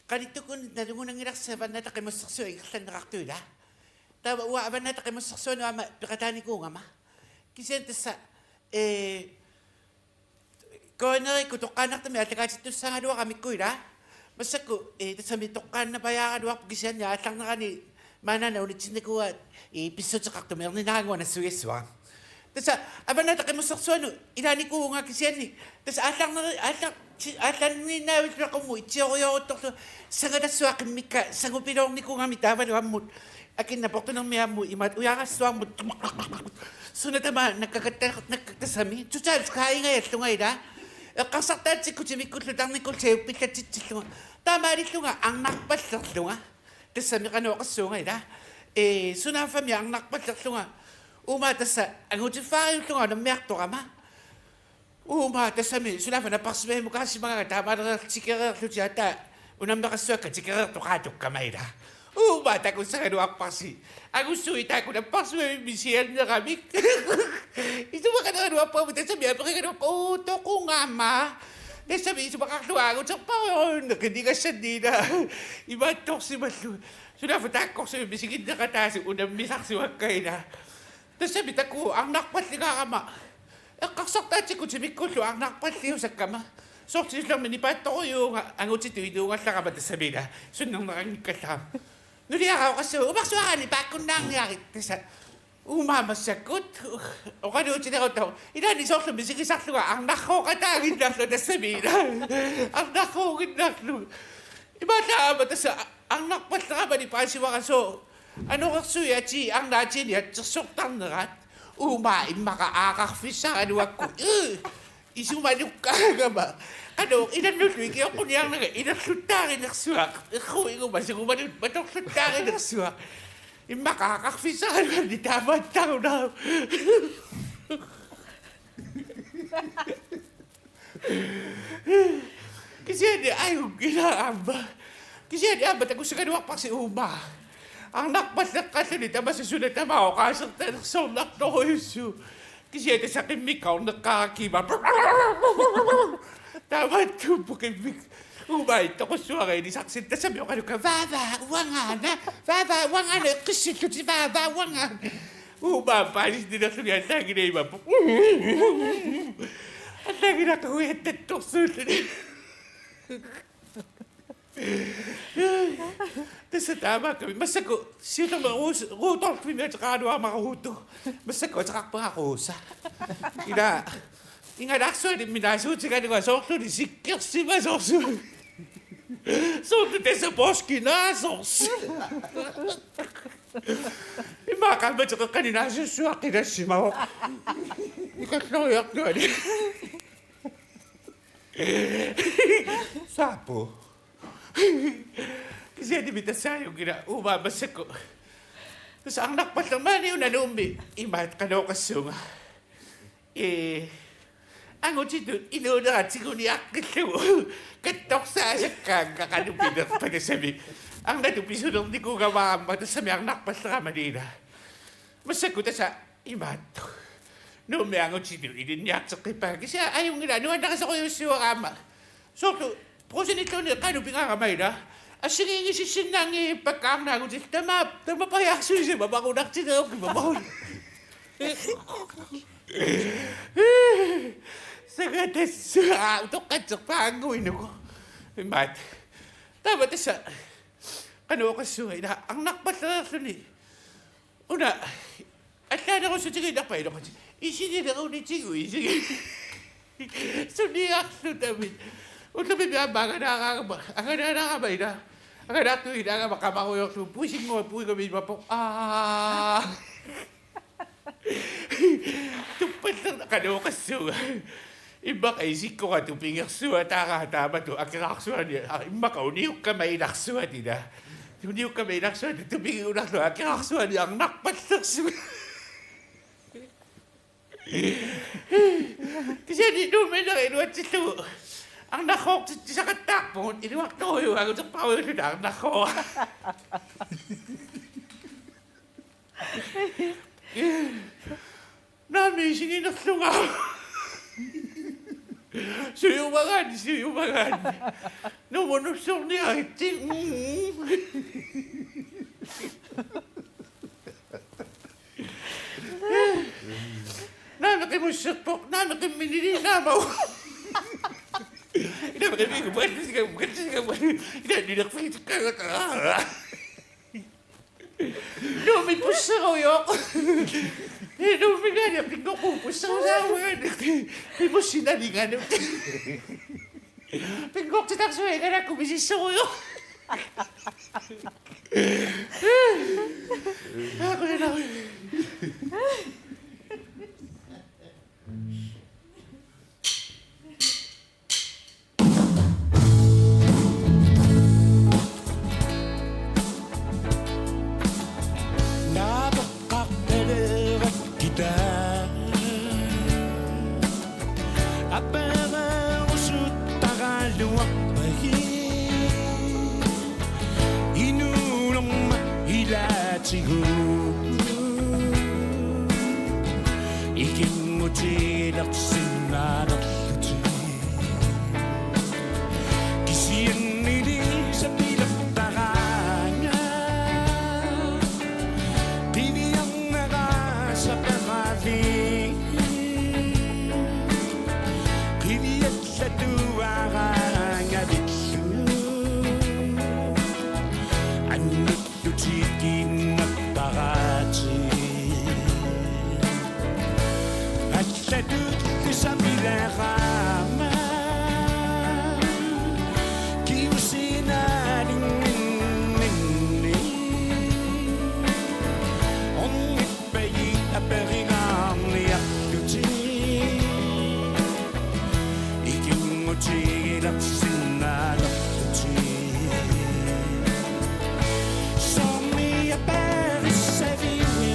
qalittukun nalungunangilaqsavannata qimussersuа ирланнеқартуила таава уа аванната qimussersuanuama пеқатааникуунгама кисиан тасса коонерику тоққаанартами аллагаатиттуссангалуарамиккуила массакку тассами тоққааннапаяаралуарпу кисиан яалларнерани маанана улитсинникуа писсутеқартуми ернинаагуанассуиассуа тасса аванната qimussersuanu илааникуунга кисианни тасса аалларниннаавиллуақумму итсиориорутторлу сангалассуақиммикка сангупилоорникунгами таавалу аммут акинна портунермиамму имаат уяарассуармут сунатама наккатассами тутаалс каингаяллунгаила эққарсартаатсиккутимиккуллу тарниккулсиуппиллатитсиллунга таамаалиллунга арнарпаллерлунга тассами кануоқассуунгаила сунаафами арнарпаллерлунга ума тасса агутифаариуллунга наммиарторама ума тассами сунаафана парсмеему каасимага таамаалертикереерлути ата унаммеқассуакка тикереертоқаатуккамаила ума такуссагануарпарси агуссуи таакуна парсмееми мисиалнерамик итумаканерануарпааму тассами аперигануарпа тоқунгаама Nasabi sa makakluwangon sa paon. Nakadigasan din na. Ibatok si Matlo. Sunafatak ko sa bisigid na katasi. Unang misak si Wakay na. Nasabi ko, ang nakpat ni kakama. Ang kaksakta si Kutsibik ko, ang nakpat niyo sa kama. So, silang minipato ko yung ang utsituido nga sa kama. Nasabi na, sunang nakangikatam. Nuriya ako kasi, umaksuhan, ipakon na ang yakit. Umamasakot. O kano sinakot ako. Inani sa ako, bisigis-saklo nga. Ang nako katangin naklo na sabihin. Ang nako kinaklo. Iba na ba sa ang nakpat na ba ni Pansiwa ka so. Ano kaksuya chi ang nachi niya suktang narat. Umain makaakakfis sa kanuwag ko. Isumanok ka nga ba? Ano, inanuloy kaya ko niyang nga. Inasutangin ng suwak. Ako, umanok batok sutangin ng suwak. Makakakfisahan ka di tamang tao na. Kasi hindi ayaw ginaamba. Kasi hindi amba tago sa kanuwak pa si Uma. Ang nakpas na kasalita masusunod na makakasang tanong sa unak na ko Yesu. Kasi hindi sa kimikaw nakakakiba. Tama ito po kimikaw. Umay, ito ko suwagay ni Saksin. Sabi ko, Vava, wangana. Vava, wangana. Kasi ko si Vava, wangana. Umapalis din ako niya. Ang lagi na iba po. Ang lagi na kakuwet at tuksunod. Tapos sa tama kami. Masako, sino mga utol kami at saka ano ang mga huto. Masako, at saka pangakusa. Ingadakso, minasod sa kanila. Soklo, nisikir si Masokso. Soklo, sa boski na, Sokso. Imakalmat sa kanina, susuakin na si Mao. Ikatloyak na rin. Sapo. Kasi adimita sa'yo, umabas ako. Tapos ang nakpat naman yung nanumi. Imat ka daw kasunga. Ang utsito, inuuna at siguro niakit mo. Katok sa kang kakanupin at panasabi. Ang natupisunong di ko gawa ang sabi ang nakpas na kamanina. Masaguta sa imat. Noong may ang utsito, ininyak sa kipa. Kasi ayong ginanuan na kasi ko yung siwa kama. So, po sa nito niya kanupin nga kamay na. Sige, isisin nang ipagkang na ako siya. Tama pa yung siya. Babakunak siya ako. Babakun. Sagada sa utokat sa panguin ako. Mat, tama ta sa ano ka suhay na ang nakpat na suni. Una, at na ako sa tigay na pa yun ako. Isinin ako ni Chigoy. Suni ako namin. Huwag namin mga ang nakakabay na. Ang nakatuloy na nga makamako yung pusing mo. Puwi kami mapok. Tupad lang nakano ka suhay. Iba kaisik ko ka tuping aksuat akatama to akaksuat niya. Iba ka uniyok ka may naksuat niya. Uniyok ka may naksuat niya. Tuping unak to akaksuat niya. Ang nakpat naksuat. Kasi dito may nakinuat sito. Ang nakok sa katakpo. Inuwak to yung ako sa power na ang nakok. Nami, sige naslungaw. Suyumangan. Namanusok niya. Nanakimusok po. Nanakiminilinabaw. Nanakiminilinabaw. Nanakiminilinabaw. Numi po sa kuyok. Numi nga niya, tingnan ko po sa usawan. May mo sinalingan. Tingnan ko sa taksuhin ka na kumisis sa kuyok. Ako na lang. 이긴 무지 럭신 나눠주지 Asladut kisabilerama kiusina ninni ongit bayi aperinam liatuti ikinguti laksinalatuti somi aperisaviwi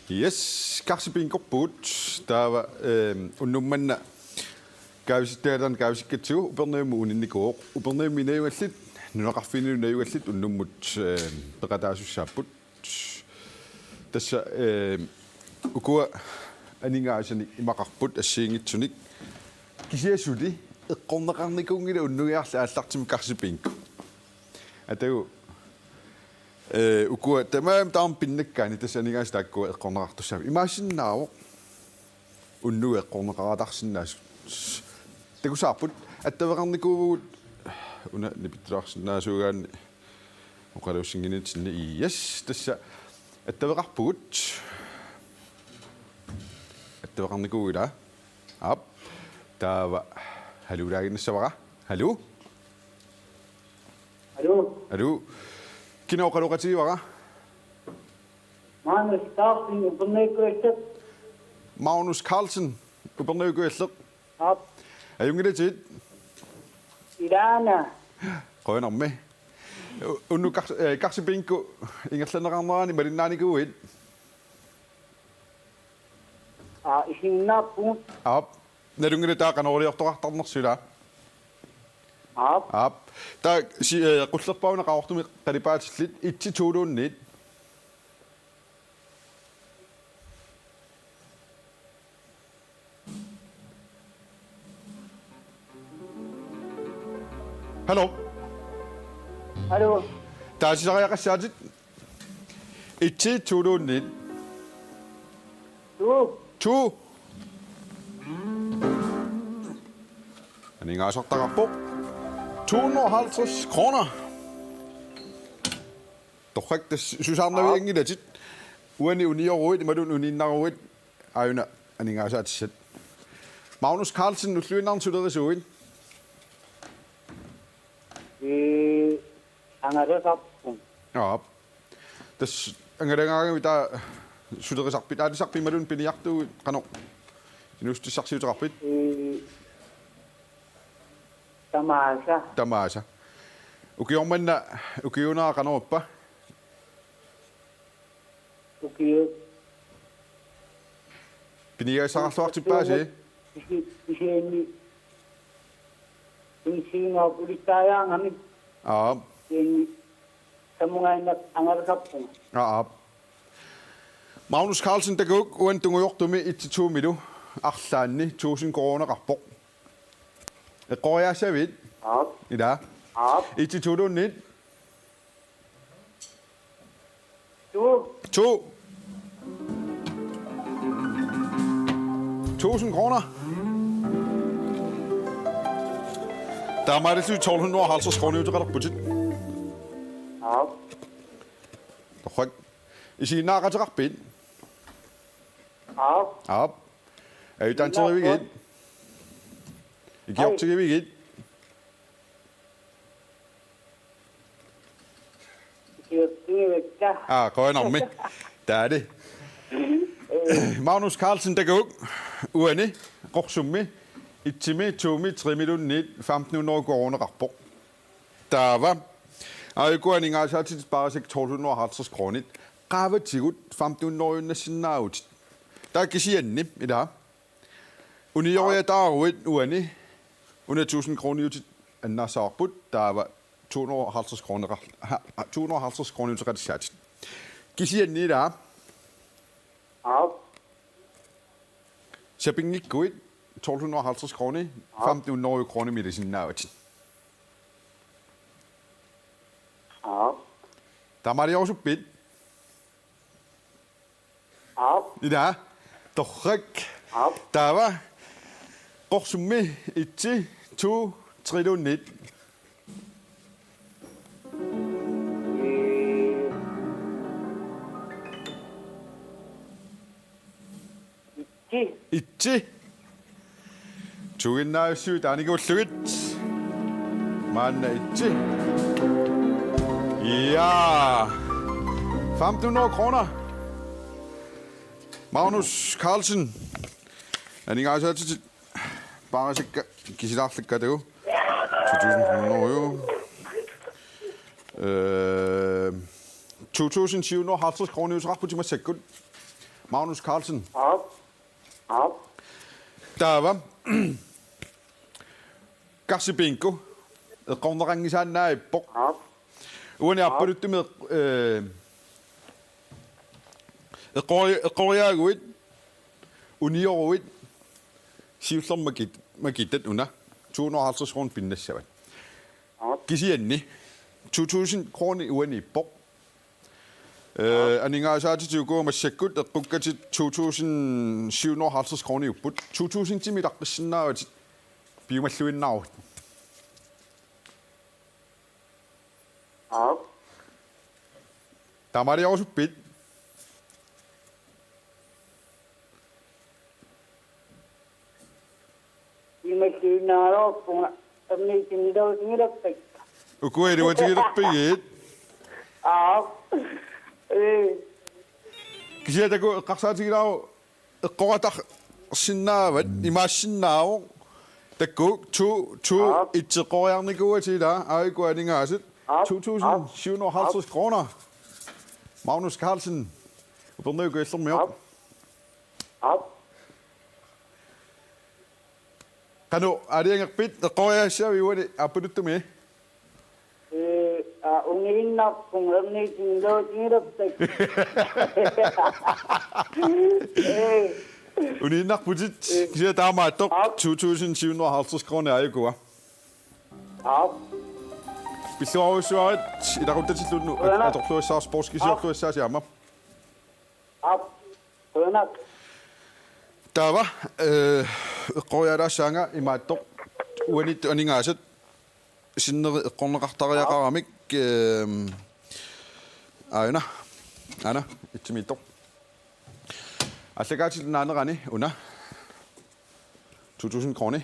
Yes, karsipinko put. Der var unnummanna kausitaadan kausikkatsigu uperneemu uninnikoo uperneemu inayuallit nunaqarfinu inayuallit unnummut peqataasussaapput tassa ukua aningaasani imaqarput assiingitsunik kisiasuli eqqorneqarnikungila unnugiarla aallartim karsipinko atagu ukua tamaam taam pinnakkaani tassa aningaas taakkua eqqorneqartussaami imaasinnaavo unnugi eqqorneqaratarsinnaas takusaarput attaveqarnikuugut una nipittularsinnaasuugaanni oqaluussinginitsinni yes tassa attaveqarpugut attaveqarnikuugila ap taava halulaaginnassavaqa halu halu kinoqaluqatigivaqa maana staffing uperneekuistat Magnus Carlsen ubernøgøsler. Op. Er junge det tid? Irana. Grøn om med. Og nu kanskje bingo. Ingen slænder andre end, men det er ikke ud. Hinna pun. Op. Når du det der kan over det der nok syda. Op. Op. Der siger rusler på en raugt med kan det bare slidt 1-2 net. Hallo. Hallo. Der siger jeg sagt 1-2 net. Tu. Han er ikke sagt der på. 250 kroner. Doch ikke det synes han der ikke det. Uden uni og råd, det må du uni når råd. Ejna, han er ikke sagt. Magnus Carlsen, nu slutter han så ud. Ja. Det er gang vi der slutter sagt. Der er det sagt, at man bliver jagt ud. Kanon. Nu skal det sagt sig rapid. Tamasa. Okay, om man okay under kanon op. Okay. Bliver jeg sagt så til base. Sino ulitaya ngami. Ja. Samunga angar kapung. Ja. Magnus Carlsen, der går uden du gjort du med 1-2 minutter. 1000 kroner rapport. Det går jeg så vidt. Ja. I dag. Ja. 1-2 du net. 2. 1000 kroner. Der er mig det 1250 kroner ud til ret budget. Ja. Doch I siger nakker til ret bind. Ja. Ja. Er I den til vi igen? I giver op til vi igen. Ah, går jeg med. Der er det. Magnus Carlsen, der går uende. Roksummi. 1 time, 2 minutter, 3 minutter, 1500 kroner rapport. Der var. Og jeg går en gang så til bare 1250 kroner. Grave til 1500 næsten out. Der kan sige endelig i dag. Under året der er uende. Under 1000 kroner til en nasarbud. Der var 250 kroner. 250 kroner til ret sat. Kan sige endelig i dag. Ja. Så penge ikke gå 1250 kroner, 1500 kroner med det sin navn. Ja. Der var det også bidt. Ja. I dag, der ryk. Der var også med 1, 2, 3, 9. Ikke. Tugin na syg, der er ikke slut. Man er ikke. Ja. 1500 kroner. Magnus Carlsen. Er det ikke altså til bare så kan sige der gør det jo. 2000 kroner jo. 2750 kroner jo ret på til sekund. Magnus Carlsen. Ja. Ja. Der var Garse bingo. Det kommer der ingen sådan nej på. Uden jeg på det med går jeg ud. Uni år ud. Siger som man giver den under 250 kroner binde sig. Giv sig endelig 2000 kroner uden i på. Aninga så til at gå med sekund at bruge til 2750 kroner i på 2000 timer der sådan noget bliver man slået ned. Ja. Der var det også bidt. I med klynare på tamni tinidau tingidak. Og gå det var til at bede. Ja. Kan jeg da gå rejse til dig? eqqorataq sinnaavat imaassinnaawo takku tu itseqoriarnikuatila aikuaningaasut 2.750 kroner. Magnus Carlsen, Bernø Gøslermjørk. Kanu, er det ikke bit, der går jeg ser vi jo det, er det du med? Ungin nok pungerni tingdo tingiraptek. Ungin nok budget, siger der mig dog 2.750 kroner er jo gode. Vi står over i svaret, i der rundt til slut nu, at du får så sportskisser, du så siger mig. Der var, går jeg der sanger i mig dog, uanset og ingen altså, siden grundretter jeg rammer ikke, Anna, ikke mit dog. Altså jeg til den anden rende under 2.000 kroner.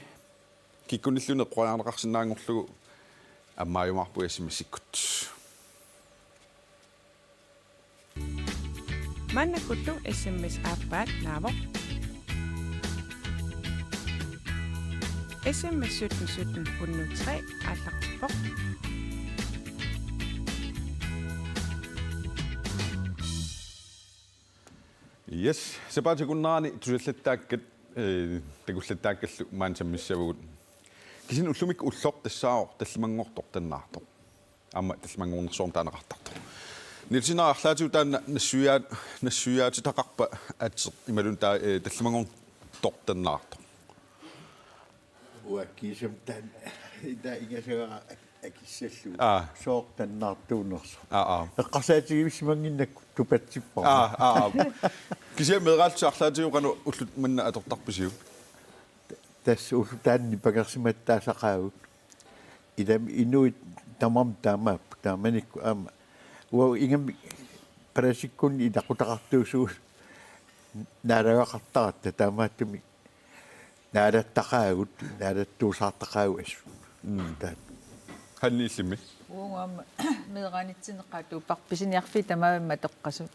Gik kun lidt ned prøver andre sådan nogle flå af mig og på sms ikut. Manna kuttu SMS appat navo. SMS 1717 103 allaqtipoq. Yes, se bare til kun nærni, du er slet ikke, det kunne slet ikke man som misser ud. Kisin uslumik uslop det sau, det er mange år den nato. Amma det er mange år som den rettet. Nilsina ahlaju den nsyya til takpa at imellem der det er mange år den nato. Uakisem den der ikke så akissellu. Så den natuners. Qasati vismangin tupatippa. Kisia medret ahlaju qanu ullut minna atortarpisiu. Tas usutan pagarsimattaasaqaavut idam inuit tamam tamanik wo ingam presikkun idaqutaqartuusuus naaraqartarat tamaatumi naarattaqaagut naarattuusaartaqaagu assu hanniisimi uungam meeranitsinneqaatu parpisiniarfi tamavamma toqqasut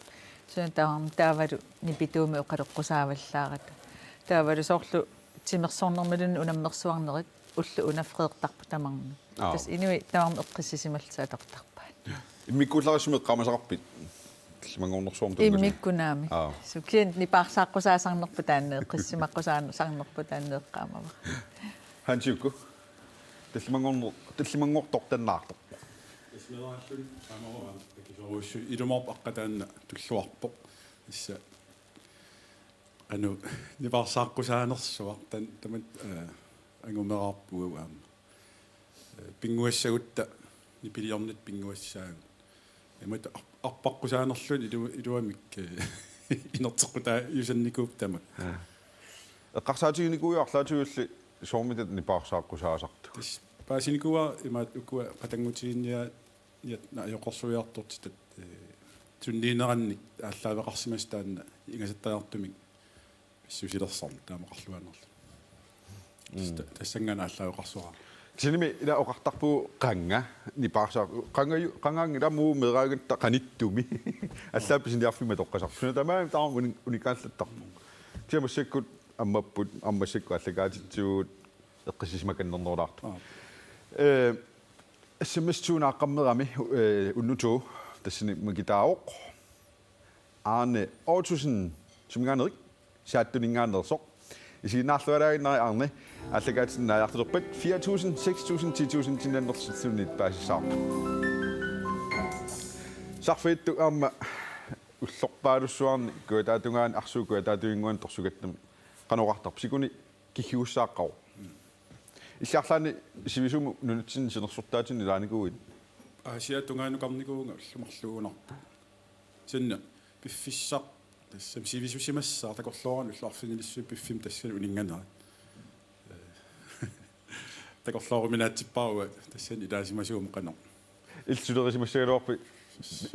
suuntaarm taavalu nipituumi uqaloqqusaavalлaarat taavalu soorlu timersornermalun unammersuarnerit ullu unafreertarpu tamarni tas inui tamarm eqqissisimalsaatortarpaat immikkullarissumeq qamasaqarpit mangornersuarm tungus immikkunaami sukian nipaarsaaqqusaasarnerpu taanne eqqissimaqqusaanerpu taanne eqqaamava hansiukku tillimangortortannaartor ismeeraallun saamoraan takisoruussu ilumorp aqqataanna tulluarpoq issa anu nipaarsaaqqusaanерsuar tamat angumeraarpuu aam pinguassagutta nipiliornit pinguassaagu imut arpaqqusaanerlun iluamik inerteqqutaa yusannikuup tamak eqqarsaatiginikuuiarlaatuulli soormitat nipaarsaaqqusaasartu paasinikuua imaat ukua patangutiinnia na yoqorsuiartortit tunniinerannik ааллаавеқарсимас таанна ингасаттаяртумик писсусилерсарм таамақарлуанерла тассангана ааллаавеқарсуара кисиними ила оқартарпуу қанга нипаарсаа қангаанги ламуу мераагатта қаниттуми аллаапписиниарфима тоққасарпуна тамаа таармун уникааллаттарпу тиамассаккут аммаппут аммассакку аллагаатитсуут эққисисимаканнернерлаарту смс-туунааққаммерами уннутуу тассини магитаоқ Arne Aarhusen sumgaaneriq saattuningaanерсоq isiinaarlualaaginнери Arne аллагаатиннааяартулерпат 4.000 6.000 10.000 tinannersillunnit paasissaarpu sarfiittu aamma ullorpaalussuarni kuatatungaan arsuukuataatuinguan torsugatnami qanoqartarp sikuni kihiussaaqqaru илларлаани сивисуму нунутсин синерсортаатини лааникууит аасиатунгааnuqarnikuunga уллумарлуунарпу синна пиффиссақ тассам сивисусимассаа такорлуаран уллаарфинилиссуу пиффим тассани унинганаа такорлуаруминаатсиппааруа тассани илаасимасуум қанер илсулерисимассагалуарпи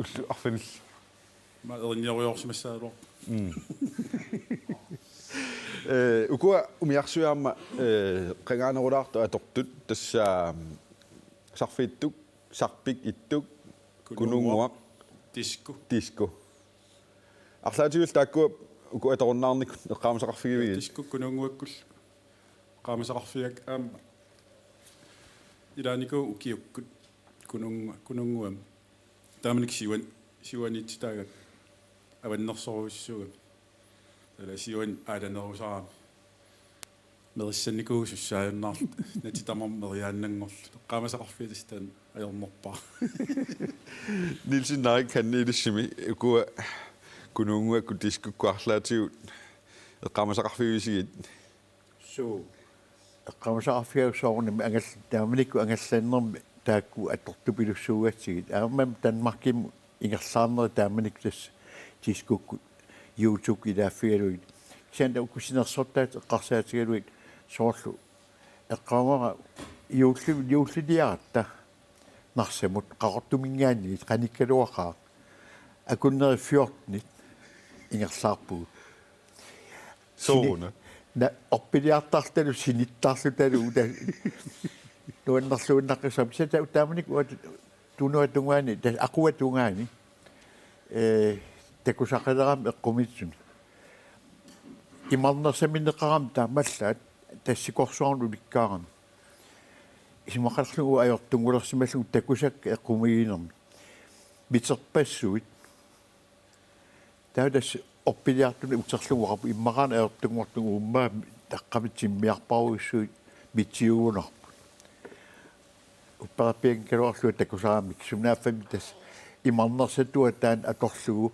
уллу арфинил ма эринниориорсимассаалуар ukua umiarsuaamma qangaanерулаарту атортут тасса сарфииттук сарпик иттук кунунгуақ диску арлаатигул тааккуа uku atorunnaarnik eqqaamasaqarfigivigi тискуккунунгуаккул qaamisaqarfigak аама илаанику укиуккут кунунгуам тааманик сиванитситаагак аваннерсоруиссугам тала сиван ааланерусарам мериссанникуусуссааюннаар натитамар мериааннангорл qaamisaqarfiitистан ajornerpaa Nielsen Naik kanniilissimi ukua kununguakku tiskukkuarlaatigut eqqaamasaqarfigisigit so eqqaamasaqarfiaussoornimi angal taamanikku angallannermi taakku atortupilussuugatsigit aamam Danmarkim ingersaarneri taamanik tas tiskukku YouTube ilaafigaluit sanda ukusinersortaat eqqarsaatigaluit soorlu eqqaamara юуллиарта нарсамут qaqortumingaanni qanikkaluaqaa akunneri 14 ингерсаарпуг sooruna на оппилиартарталу синиттаарлуталу ута нуаннерлууннаққисам сата утааманик уат тунуатунгаани та aquatунгаани такусақалерам эққумитсун имарнерсаминеқарам таамаллаат тассикорсуарну ликкаарам исмақарлугу аёртунгулерсималлу такусак эққумигинерми митерпассуит таудас оппилиартуни утерлугуарпу иммараана аёртунгуартугу уммаа таққамитсиммиарпаруиссуит митсиугунарпу уппарапиан калуарлуа такусарамик сунааффами тас имарнерсатуа таан аторлугу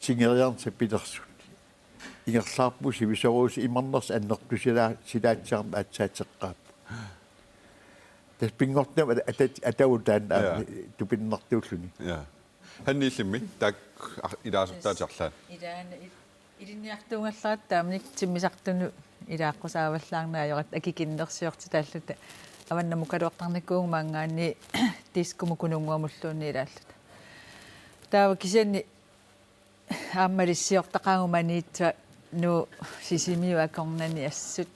сингериарнса питерсут ингерлаарпу сивисоруус имарнерс аннертусилаа силаатсаарма аатсаатеққаап тас пингортнама атаутаан тупиннартууллуни ja hanniillimmi taak ilaasartaatiарлаа Ilaana iliniartuungallarat taamnik timmisartunu ilaaqqusaavallаарnaajorат акикиннерсиорти тааллута аваннамукалуартарникуунг маангаани тискумукунунгуамуллуунни илааллута таава кисианни ааммалиссиортақаагуманиитса ну сисимиуакорнани ассут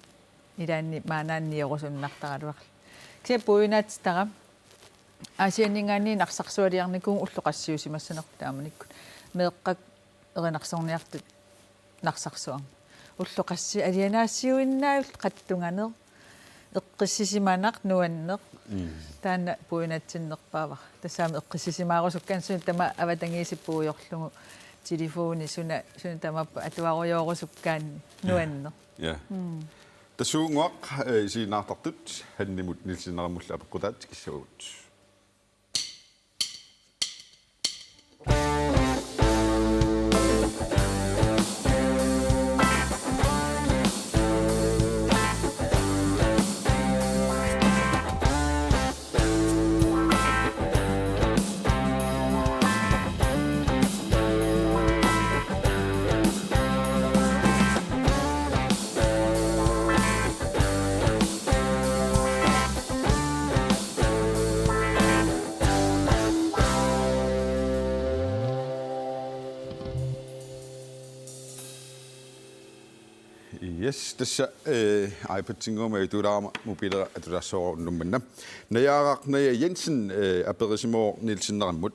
илаанни maaнаанниорусуннартаралуарла ксе пуинаатстара асианнингаани нарсарсуалиарникуун уллоқассиусимассанерт тааманикку меэққак эринарсорниартут нарсарсуар уллоқасси алианаассиуиннаавл қаттунганер эққиссисиманақ нуаннеқ таана пуинаатсиннерпаавар тассаами эққиссисимаарусуккансуни тама аватангиисиппуйорлугу телефони суна тамаппа атуаруйоорусуккаанни нуаннеқ ja тасуунгуақ синаартартут ханнимут нилсинерамулла апеққутаат киссагут Yes, tässä iPad-tingomme tuulaama mobiilera atulaassoorunummanna. Najaaraqnaja Jensen aperisimo Nielsenerammut.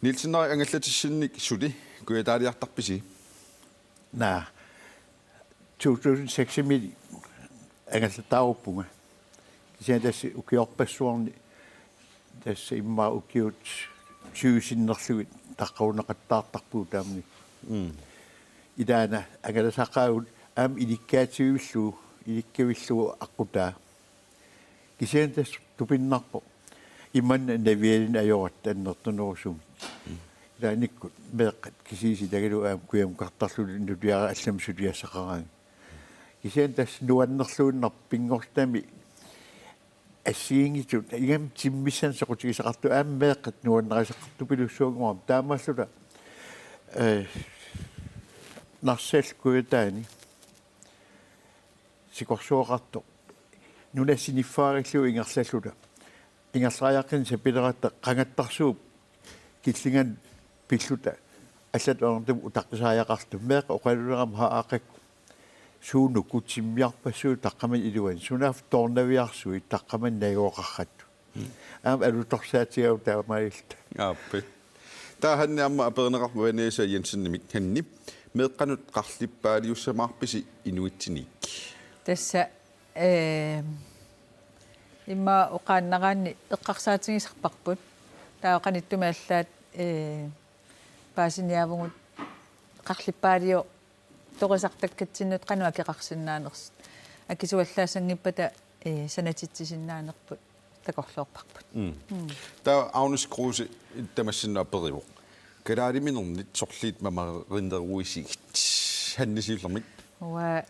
Nielsenera angallatissinnik suli kuyataaliartarpisi. Na 2006 mil angallataarupunga. Kisian tässä ukiorpassuarni tässä imma ukiut syysinnerlugit taqqaunaqattaartarpuu taamni. Idaana angalasaqaut am ilikkaatiuillu aqutaa kisiantas tupinnarpo imman navialin ajorat annertunerusum ilaanikku meeqqat kisiisi tagalu aam kuyam qartarluli nutiara allamsuliassaqaraan kisiantas nuannerluunnar pingortami assiingitut igam timmissan soqutigisaqartu aam meeqqat nuannerisaqartupilussuugumaam taamallula narsaalkuyataani sikorsuoqarto nunassiniffaarigluu ingerlalluta ingerlaajaqin sapileratta qangattarsuup killingan pilluta аллат орнтум утаққисааяқарту меэқа оқалулерам хаақакку суунну кутсиммиарпассуу таққаман илуан сунаф торнавиарсуи таққаман нагооқарратту аам алуторсаатигау таамаилта аппи таа ханни амма апернеқарпа венеса Jensen nimik ханни meeqqanut qarlippaaliussamarpisi inuitsinik. Tassa imma uqaannaqaanni eqqarsaatigisarparput taaqanittumallaat paasiniavugut qarlippaaliu toqisartakkatsinnut qanua keqarsinnaanerс akisuallaasangippata sanatitsisinnaanерпут такорлуорпарпут Таа Агнес Крусе тамассиннаапперивоқ калаалиминернит сорлиит мамаринеруисигит ханнисиуллермик уа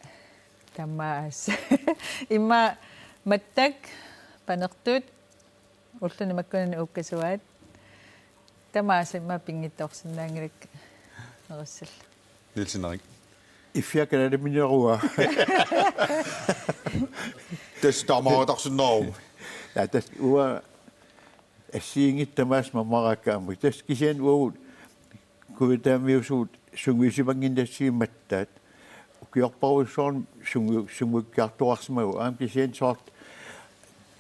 тамаас имма маттак панертут уллуни маккунани уккасуаат тамаас имма пингитторсинаангилак нериссал Нилсинерик иффиакалалиминеруа тестамаатарсиннаарум ja tas uа ассиингит тамаас мамаракааму тас кисиан уут куитаамиусуут сунгуисимангиннассиимматтаат укиорпаруссуарн сунгуккаартуарсимагу аам кисиан сорт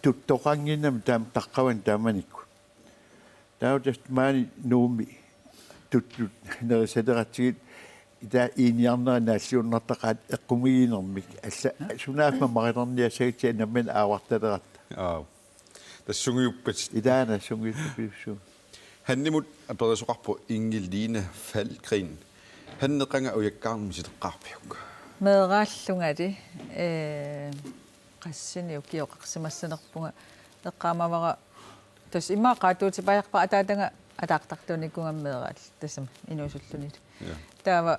туттоқангиннам таам таққаван тааманикку таутас маани нууми туттут нерисатератсигит ита иниарнеранааллиуннартақаат эққумигинермик алла сунаахма марилерниасагитси наммен ааварталерат тассунгиуппат идаана сунгиуппису ханнимут аперисоқарпу Ингилдина Фалкрин ханнеқанга уяккаармиситеққарпиук меэрааллунгали qassini ukiоqarsimassanerpunga eqqaamavara tas imma qaatuutipajaqpa ataatanga ataaqtartuunikkungammeeraall tassama inuusullunit taava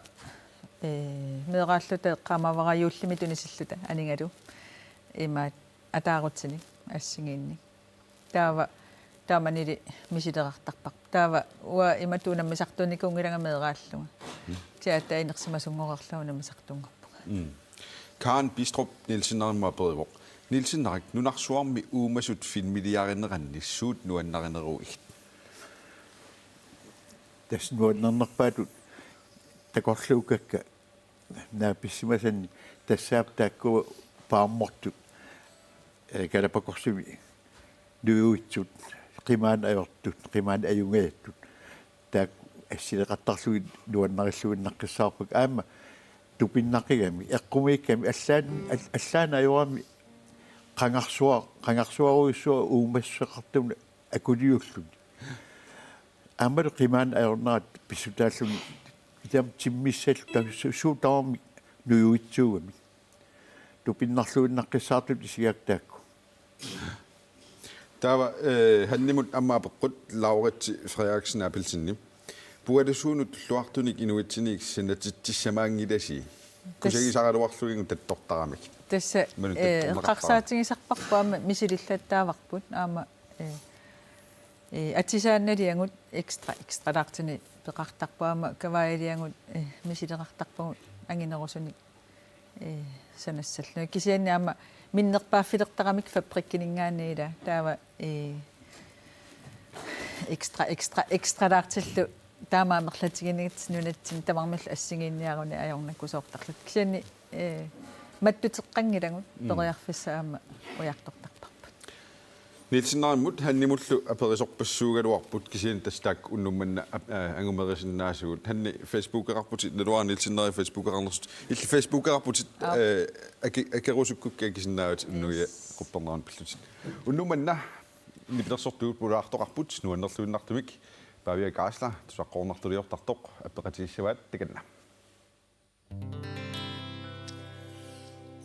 meeraalluta eqqaamavara yuullimitunissilluta aningalu imaat ataarutsini assingiinni taava taamanili misilerartarpaq taava ua imatuunammisartuunikungilanga meeraallunga tiata inersimasunngorerlauna misartunngorpunga Karen Bistrup Nielsen-Narimaaperivoq Nielsen-Narik nunarsuarmi uumasut filmiliarinerannissuut nuannarineruigt tasnuannernerpaatut takorluukakka naapissimasanni tassaap taakku paarmortut kalapakorsumi nuuitsut qimaan ajortut qimaan ajungajattut taak assileqattarluit nuannarilluinnaqqissaarpak aama tupinnaqigami eqqumiikkami allaana ajorami qangarsuaruissua uumasseqartuna akuliullut aamalu qimaan ajornaat pissutaalluni itam timmissallu suutaarmi nuuitsuugami tupinnarluinnaqqissaartut isigaaktaakku taava hannimut ammaapeqqut Lauritsi Frederiksen Appelsinni pualusuunut luartunik inuitsinik sanatitsissamaangilasi kusagisaraluarlugingu tattortaramik tassa eqqarsaatigisarparpaama misilillaattaavarput aama атсисаанналиангут экстраартини пеқартарпаама каваилиангут мисилеқартарпагут ангинерусуник санассаллу кисианниама миннерпааффилертарамик фабриккинингаанниила таава экстраартиллу таамаамерлатигинигит нунатсин тамармаллу ассигиинниаруни ajornakkusoortarlut кисианни маттутеққангилагут периарфиссаама уяртортарпарпут Nielsen-Narimut hannimullu aperisorpassuugaluarput kisian tastaak unnummanna angumerisinnaasugut hanni Facebook-eqarputit naluar Nielsen-Nari Facebook-eqarnerst illi Facebook-eqarputit akerusukkukkea kisinnaavit unnuia quppernerun pillutit unnummanna nipilersortugut pulaartoqarput nuannerluinnartumik Pavia Kaasla tusaqqornartuliortartoq appeqatigissuaat takanna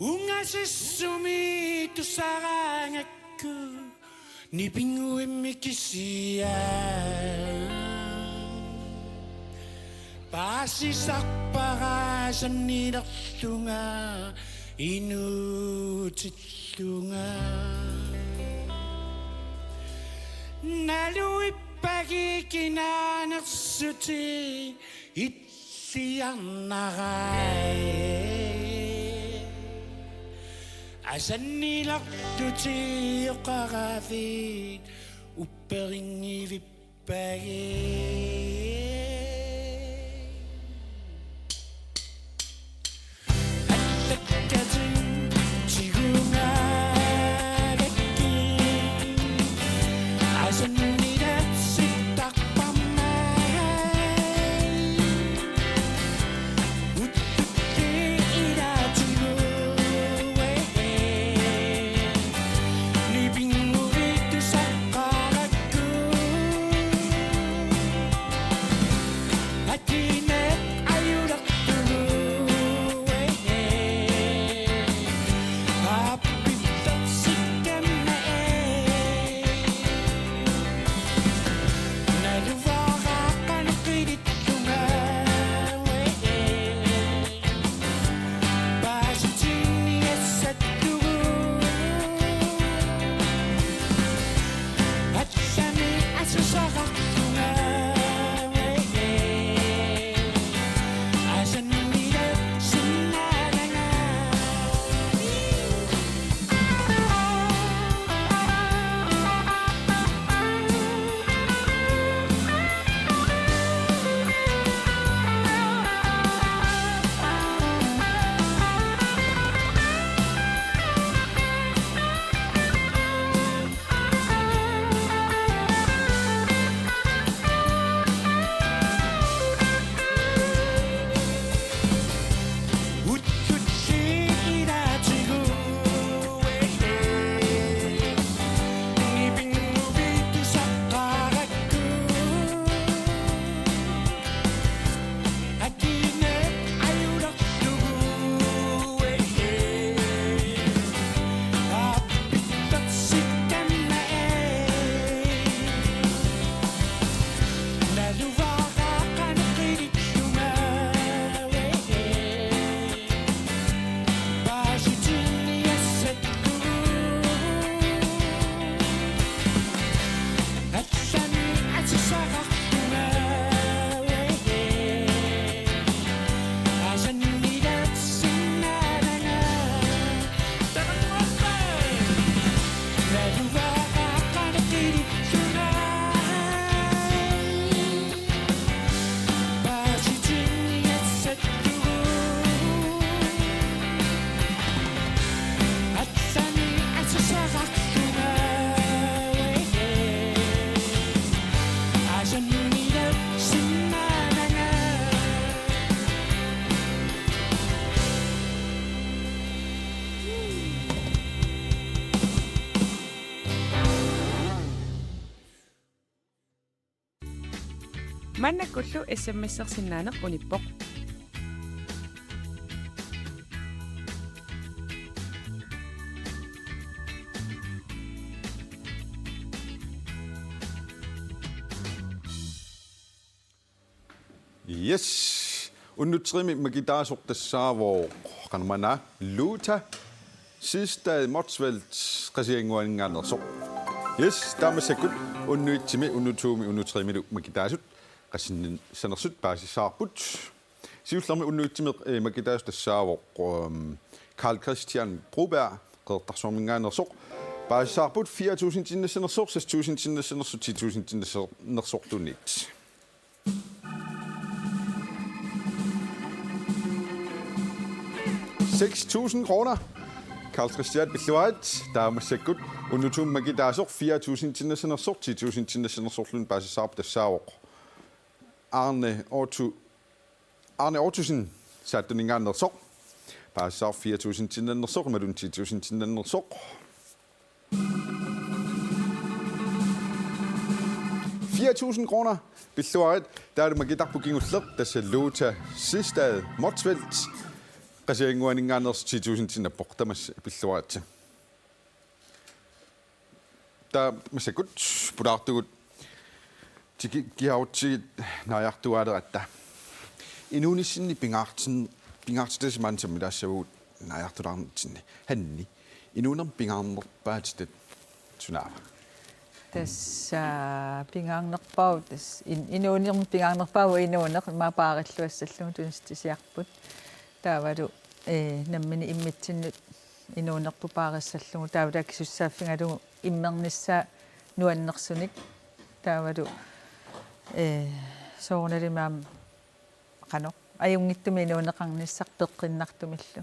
ungasissumi tusarangakku nipinguimmikisia paasisarparaasannilerlunga inuutillunga naluippagikinanersuti itsiarnarai asannilaqtuti oqaravit upperingivippagi allakkatin tigungarakki asannilatsittaqparmai Mannakullu SMS-ersinnaaneq unippoq. Yes. Unnutrimi magitaasuqtassaavoo qanmana luuta sidstad Motsvelt qasianguaningaannersoq. Yes, tamasakut unnuitsimi unnutuumi unnutrimilu magitaasut qassinnin sanersut paasissaarput. Siullermi unnuitsimi magitaastassaavoo Carl Christian Broberg qeertarsuarmingaannersoq. Paasissaarput 4.000 tinnasanersoq 6.000 tinnasanersut 10.000 tinnasanersorluunit. $6.000. Carl Christian Billuat, taamassakut unnutum magitaasuq 4.000 tinnasanersoq 10.000 tinnasanersorlun paasissaarp tassaavoq. Arne Ortusen saattuningaannersoq paasissaar 4.000 tinnanersoq malun 10.000 tinnanersoq. $4.000. Billuat, taar magitarpukingulleq tassalluuta sidstad Motsvelt qasianguaningaannersu 10.000 tinnappoq tamas pilluaatsa. Ta masakut pulaartugut tikiautsigit naajartuaaleratta. Inuunissinni pingaartitas mansamilaassavut naajartulaarnitsinni. Hanni inuunerm pingaarnerpaatit sunaava. Tässä pingaarnerpau tas inuunirm pingaarnerpau inuuneq maapaarilluassalluu tunistisiarput. Taavalu nammini immitsinnut inuunerpu paarissallugu taavutaakissussaaffингалугу иммернissaa nuannersunik taavalu soornalimaam qano ajungittumi inuuneqarnissaq peqqinнартумиллу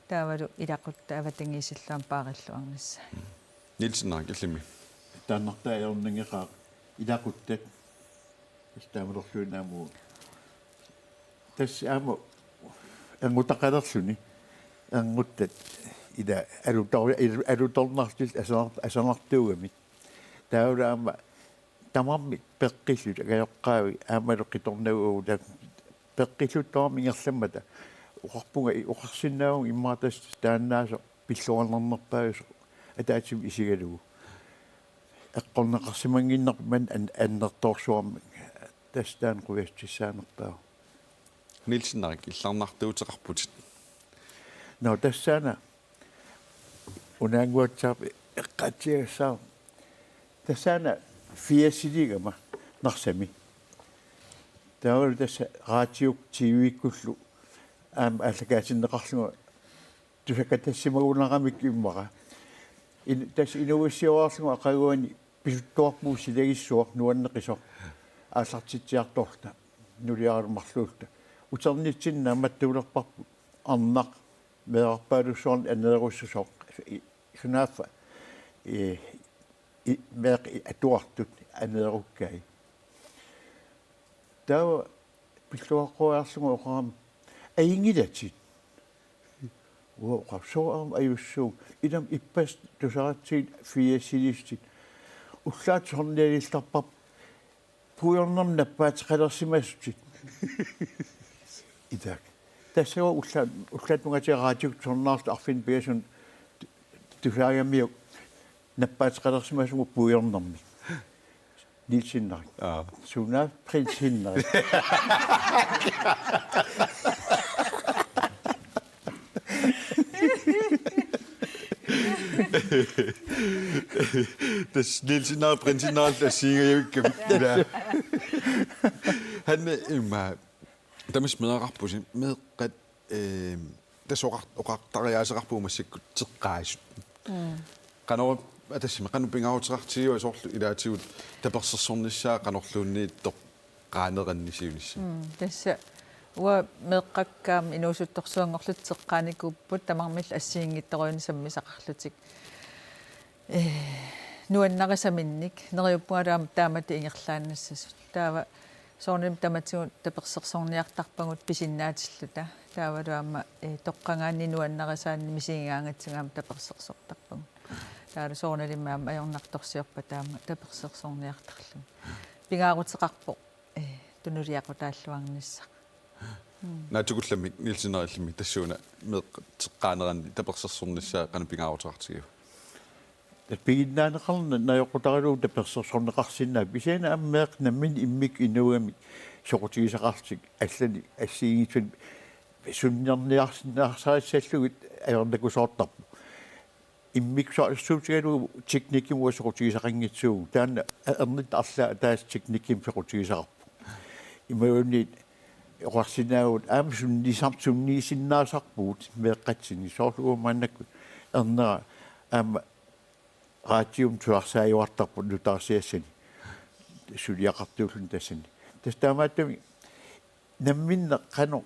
taavalu ilaqutta avatangiisilluam paarilluarnissa Nielsen killimi тааннартаа ернангеқаа илақуттак истаамалорлуунааmu тас аама ангутақалерсуни ангуттат ида алуторнартил асанартуугами тааулаама тамамми пеққиллут агаёққаави аамалоққиторнагуу пеққиллуттоорми ингерламмата уқарпунга уқарсиннаагун иммаатас тааннаасо пиллуарнернерпаагус атаатсим исигалугу эққорнеқарсимангиннерман аннерторсуарми тастаан қуястиссаанерпаа Nielsen иллаарнартуутеқарпутит. No tassana unanguatsap eqqatiassаа tassana fiasiligama narsami taawal tassa raatiuk tiivikkullu aam allakaasinneqarlugu tusakatassimagunaramik immara tass inuissiuarlugu aqaguani pisuttuarpuu silagissuaq nuanneqisoq ааллартитсиарторта нулиармарлуулта утернитсинна маттуулерпарпу арнақ меэрпаалуссуарни аннеруссусоқ сунаффа меэқ атуартут аннеруккай таа пиллуаққуаарлугу оқарам аингилатит уоқарсоорам аюссуу илам иппас тусаратсиит фиасилистит уллаат сорниалилларпап пуйорнам наппаатеқалерсимассутит идак тассаа уллаат мугатиараатиук сорнаарт арфин пиасун тусариамиук наппаатеқалерсимассугу пуйорнарми нилсиннар суна принсиннар Das Nielsen prinsinnal der siger jo ikke der. Han tamis meerarpusi meeqqat tassoqart oqartariaasaqarpuumassakku teqqaasut. Qanor atassimi qanu pingautiqartigiu asorlu ilaatigut tapersersornissaa qanorluunniittoq qaaneqannisiunissa. Tassa уа меэккаккаам инуусуттэрсуангорлут теққааникуппут тамармил ассиингитторуинисаммисақарлутик нуаннарисаминник нериуппуалаам таамати ингерлааннассасут таава соорним таматигут таперсерсорниартарпагут писиннаатиллута таавалуама тоққангаанни нуаннарисаанни мисигингаангатсигаама таперсерсортарпагут таала соорналимаама аёрнарторсиорпа таама таперсерсорниартарлу пигаарутеқарпо тунулиақутааллуарниссақ наатукуллами нилсинериллими тассууна меэққаанеран таперсерсорнissaa канапингаарутеқартигиу пигиннаанеқарна наёқутарилуу таперсерсорнеқарсинаа писаана аммеэқ наммин иммик инуами соқутигисақартик аллани ассиигитсун суннерниарсинаарсаариссаллугит аёрнакусоортарпу иммиксоорсуутигалу техниким уасоқутигисақангитсуу таана ернит арлаа таас техниким соқутигисақарпу имаунни оqarsinaagut аамсуннисартунниисиннаасарпуут меэққатсини соорлуумааннакку ернера аама радиум туарсааюартарпу нутаарсиассани сулиақартуулун тассани тастаамааттами намминне қано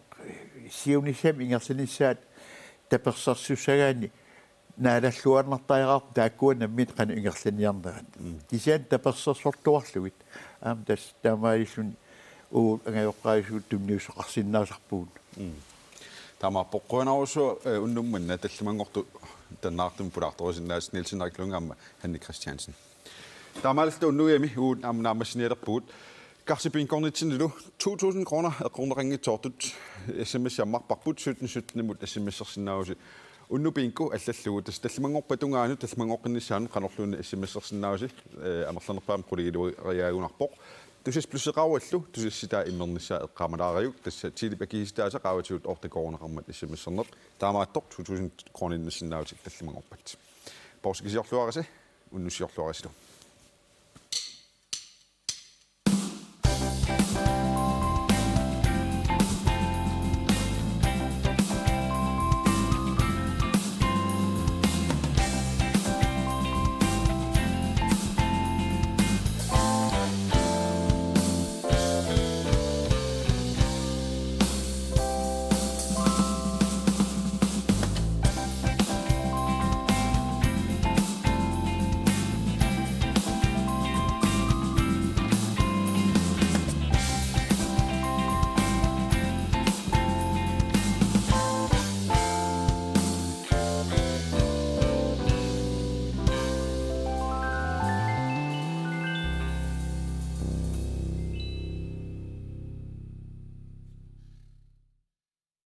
сиунissam ингерсиниссаат таперсерсуссагаани наалаллуарнартаяраа тааккуа наммит қано ингерланиарнерат кисаан таперсерсортуарлугит аам тас таамааллун уу ангайоққаисуут тунниусоқарсиннаасарпуун тама поққуанаусу уннумманна таллимангорту таннаартум пулаарторисиннаас нилсиннариклунгаама Hanne Christiansen тамааллту уннуями уут амнаамассиниалерпуут карсипинкорнитсинилу 2000 kroner aqorneranngitsoortut sms-jammarparput 1717-nimut sms-ersinnaarusi unnupinko аллаллугу тас таллимангорпатунгаану таллимангоққиннissaanu qanorluunni sms-ersinnaarusi амерланерпаам qulигилуриаагунарпоқ тусис плюсеқауаллу тусисситаа иммернissaa эққамалаариук тасса тилипакигистааса qaаватиут ортакоорнеқармат sms-ернерп таамааттоқ 2000 kroner таллимангорпат порсикисиорлуараси уннусиорлуарасилу